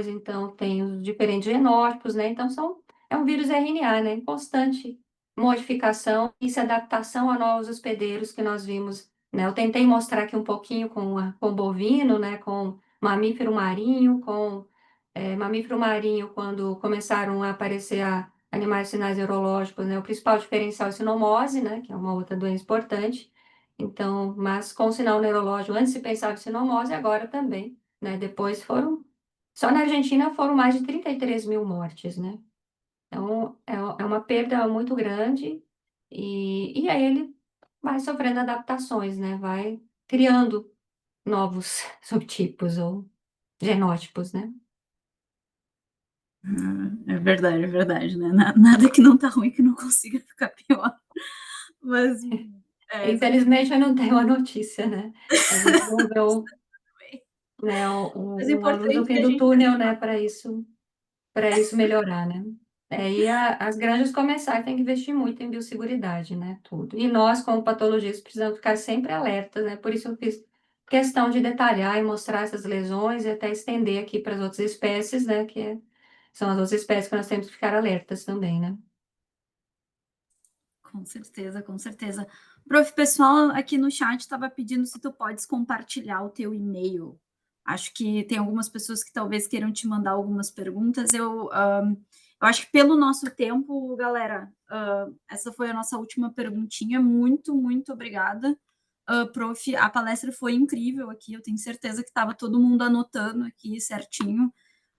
então, tem os diferentes genótipos, né, então é um vírus RNA, né, em constante modificação e se adaptação a novos hospedeiros que nós vimos, né, eu tentei mostrar aqui um pouquinho com bovino, né, com mamífero marinho, mamífero marinho, quando começaram a aparecer animais de sinais neurológicos, né, o principal diferencial é a sinomose, né, que é uma outra doença importante. Então, mas com sinal neurológico, antes se pensava em sinomose, agora também, né, depois só na Argentina foram mais de 33 mil mortes, né. Então, é uma perda muito grande, e aí ele vai sofrendo adaptações, né, vai criando novos subtipos ou genótipos, né. É verdade, né? Nada que não tá ruim que não consiga ficar pior. Mas exatamente. Infelizmente eu não tenho a notícia, né. A gente não vê né, Mas o uma luz no importante fim é a do gente túnel, né, para isso melhorar, né. E as granjas começarem têm que investir muito em biosseguridade, né, tudo. E nós, como patologistas, precisamos ficar sempre alertas, né, por isso eu fiz questão de detalhar e mostrar essas lesões e até estender aqui para as outras espécies, né, são as outras espécies que nós temos que ficar alertas também, né. Com certeza, com certeza. Prof, pessoal aqui no chat estava pedindo se tu podes compartilhar o teu e-mail. Acho que tem algumas pessoas que talvez queiram te mandar algumas perguntas. Eu acho que pelo nosso tempo, galera, essa foi a nossa última perguntinha. Muito, muito obrigada. Prof, a palestra foi incrível aqui. Eu tenho certeza que estava todo mundo anotando aqui certinho.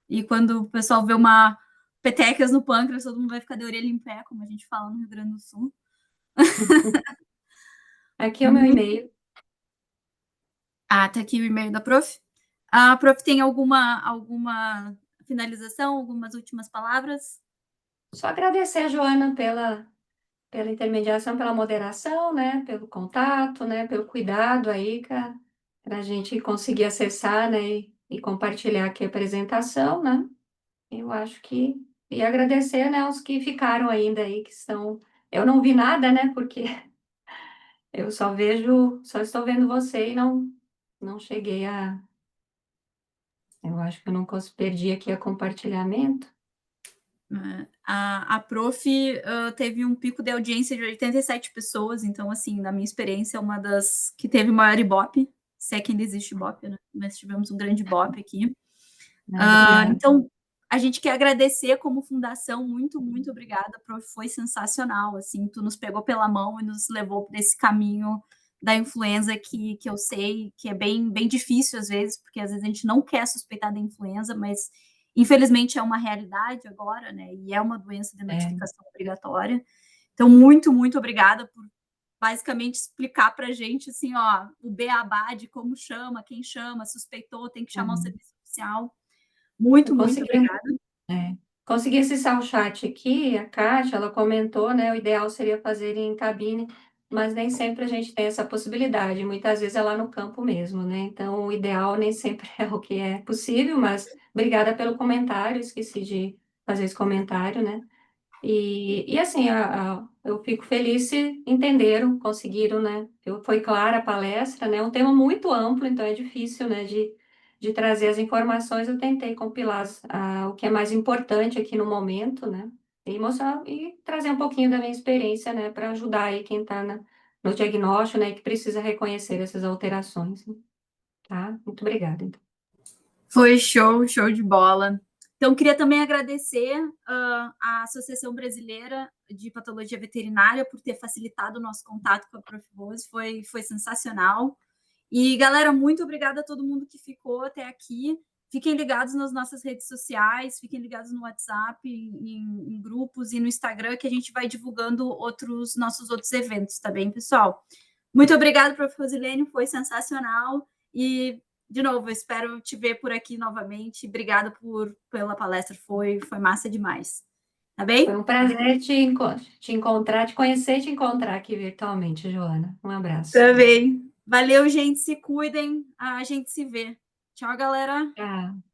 E quando o pessoal vê uma petecas no pâncreas, todo mundo vai ficar de orelha em pé, como a gente fala no Rio Grande do Sul. Aqui é o meu e-mail. Tá aqui o e-mail da prof. A prof tem alguma finalização, algumas últimas palavras? Só agradecer a Joana pela intermediação, pela moderação, né, pelo contato, né, pelo cuidado aí, para a gente conseguir acessar, né, e compartilhar aqui a apresentação, né. Eu acho que e agradecer, né, aos que ficaram ainda aí, que estão eu não vi nada, né, porque eu só estou vendo você e não cheguei eu acho que eu não perdi aqui a compartilhamento. A prof teve um pico de audiência de 87 pessoas, então, assim, na minha experiência, é uma das que teve maior Ibope, se é que ainda existe Ibope, né? Mas tivemos um grande Ibope aqui. Ah, obrigada. Então, a gente quer agradecer como fundação, muito, muito obrigada, prof, foi sensacional, assim, tu nos pegou pela mão e nos levou para esse caminho da influenza que eu sei que é bem, bem difícil às vezes, porque às vezes a gente não quer suspeitar da influenza, mas infelizmente é uma realidade agora, né, e é uma doença de É, notificação obrigatória. Então, muito, muito obrigada por basicamente explicar para a gente, assim, ó, o beabá de como chama, quem chama, suspeitou, tem que chamar o uhum. serviço social. Eu Muito, muito consegui obrigada. consegui acessar o chat aqui, a Kátia, ela comentou, né, o ideal seria fazer em cabine, mas nem sempre a gente tem essa possibilidade, muitas vezes é lá no campo mesmo, né, então o ideal nem sempre é o que é possível, mas obrigada pelo comentário, esqueci de fazer esse comentário, né. E assim, eu fico feliz se entenderam, conseguiram, né, foi clara a palestra, né, um tema muito amplo, então é difícil, né, de trazer as informações, eu tentei compilar o que é mais importante aqui no momento, né, e mostrar e trazer um pouquinho da minha experiência, né, para ajudar aí quem está no diagnóstico, né, e que precisa reconhecer essas alterações, né, tá? Muito obrigada, então. Foi show, show de bola. Então, queria também agradecer a Associação Brasileira de Patologia Veterinária por ter facilitado o nosso contato com a Prof. Rose, foi sensacional. E, galera, muito obrigada a todo mundo que ficou até aqui. fiquem ligados nas nossas redes sociais, fiquem ligados no WhatsApp, em grupos e no Instagram, que a gente vai divulgando nossos outros eventos, tá bem, pessoal? Muito obrigada, prof. Rosilene, foi sensacional. E, de novo, eu espero te ver por aqui novamente. Obrigada pela palestra, foi massa demais. Tá bem? Foi um prazer te encontrar, te conhecer e te encontrar aqui virtualmente, Joana. Um abraço. Tá bem. Valeu, gente. Se cuidem. A gente se vê. Tchau, galera. Tchau.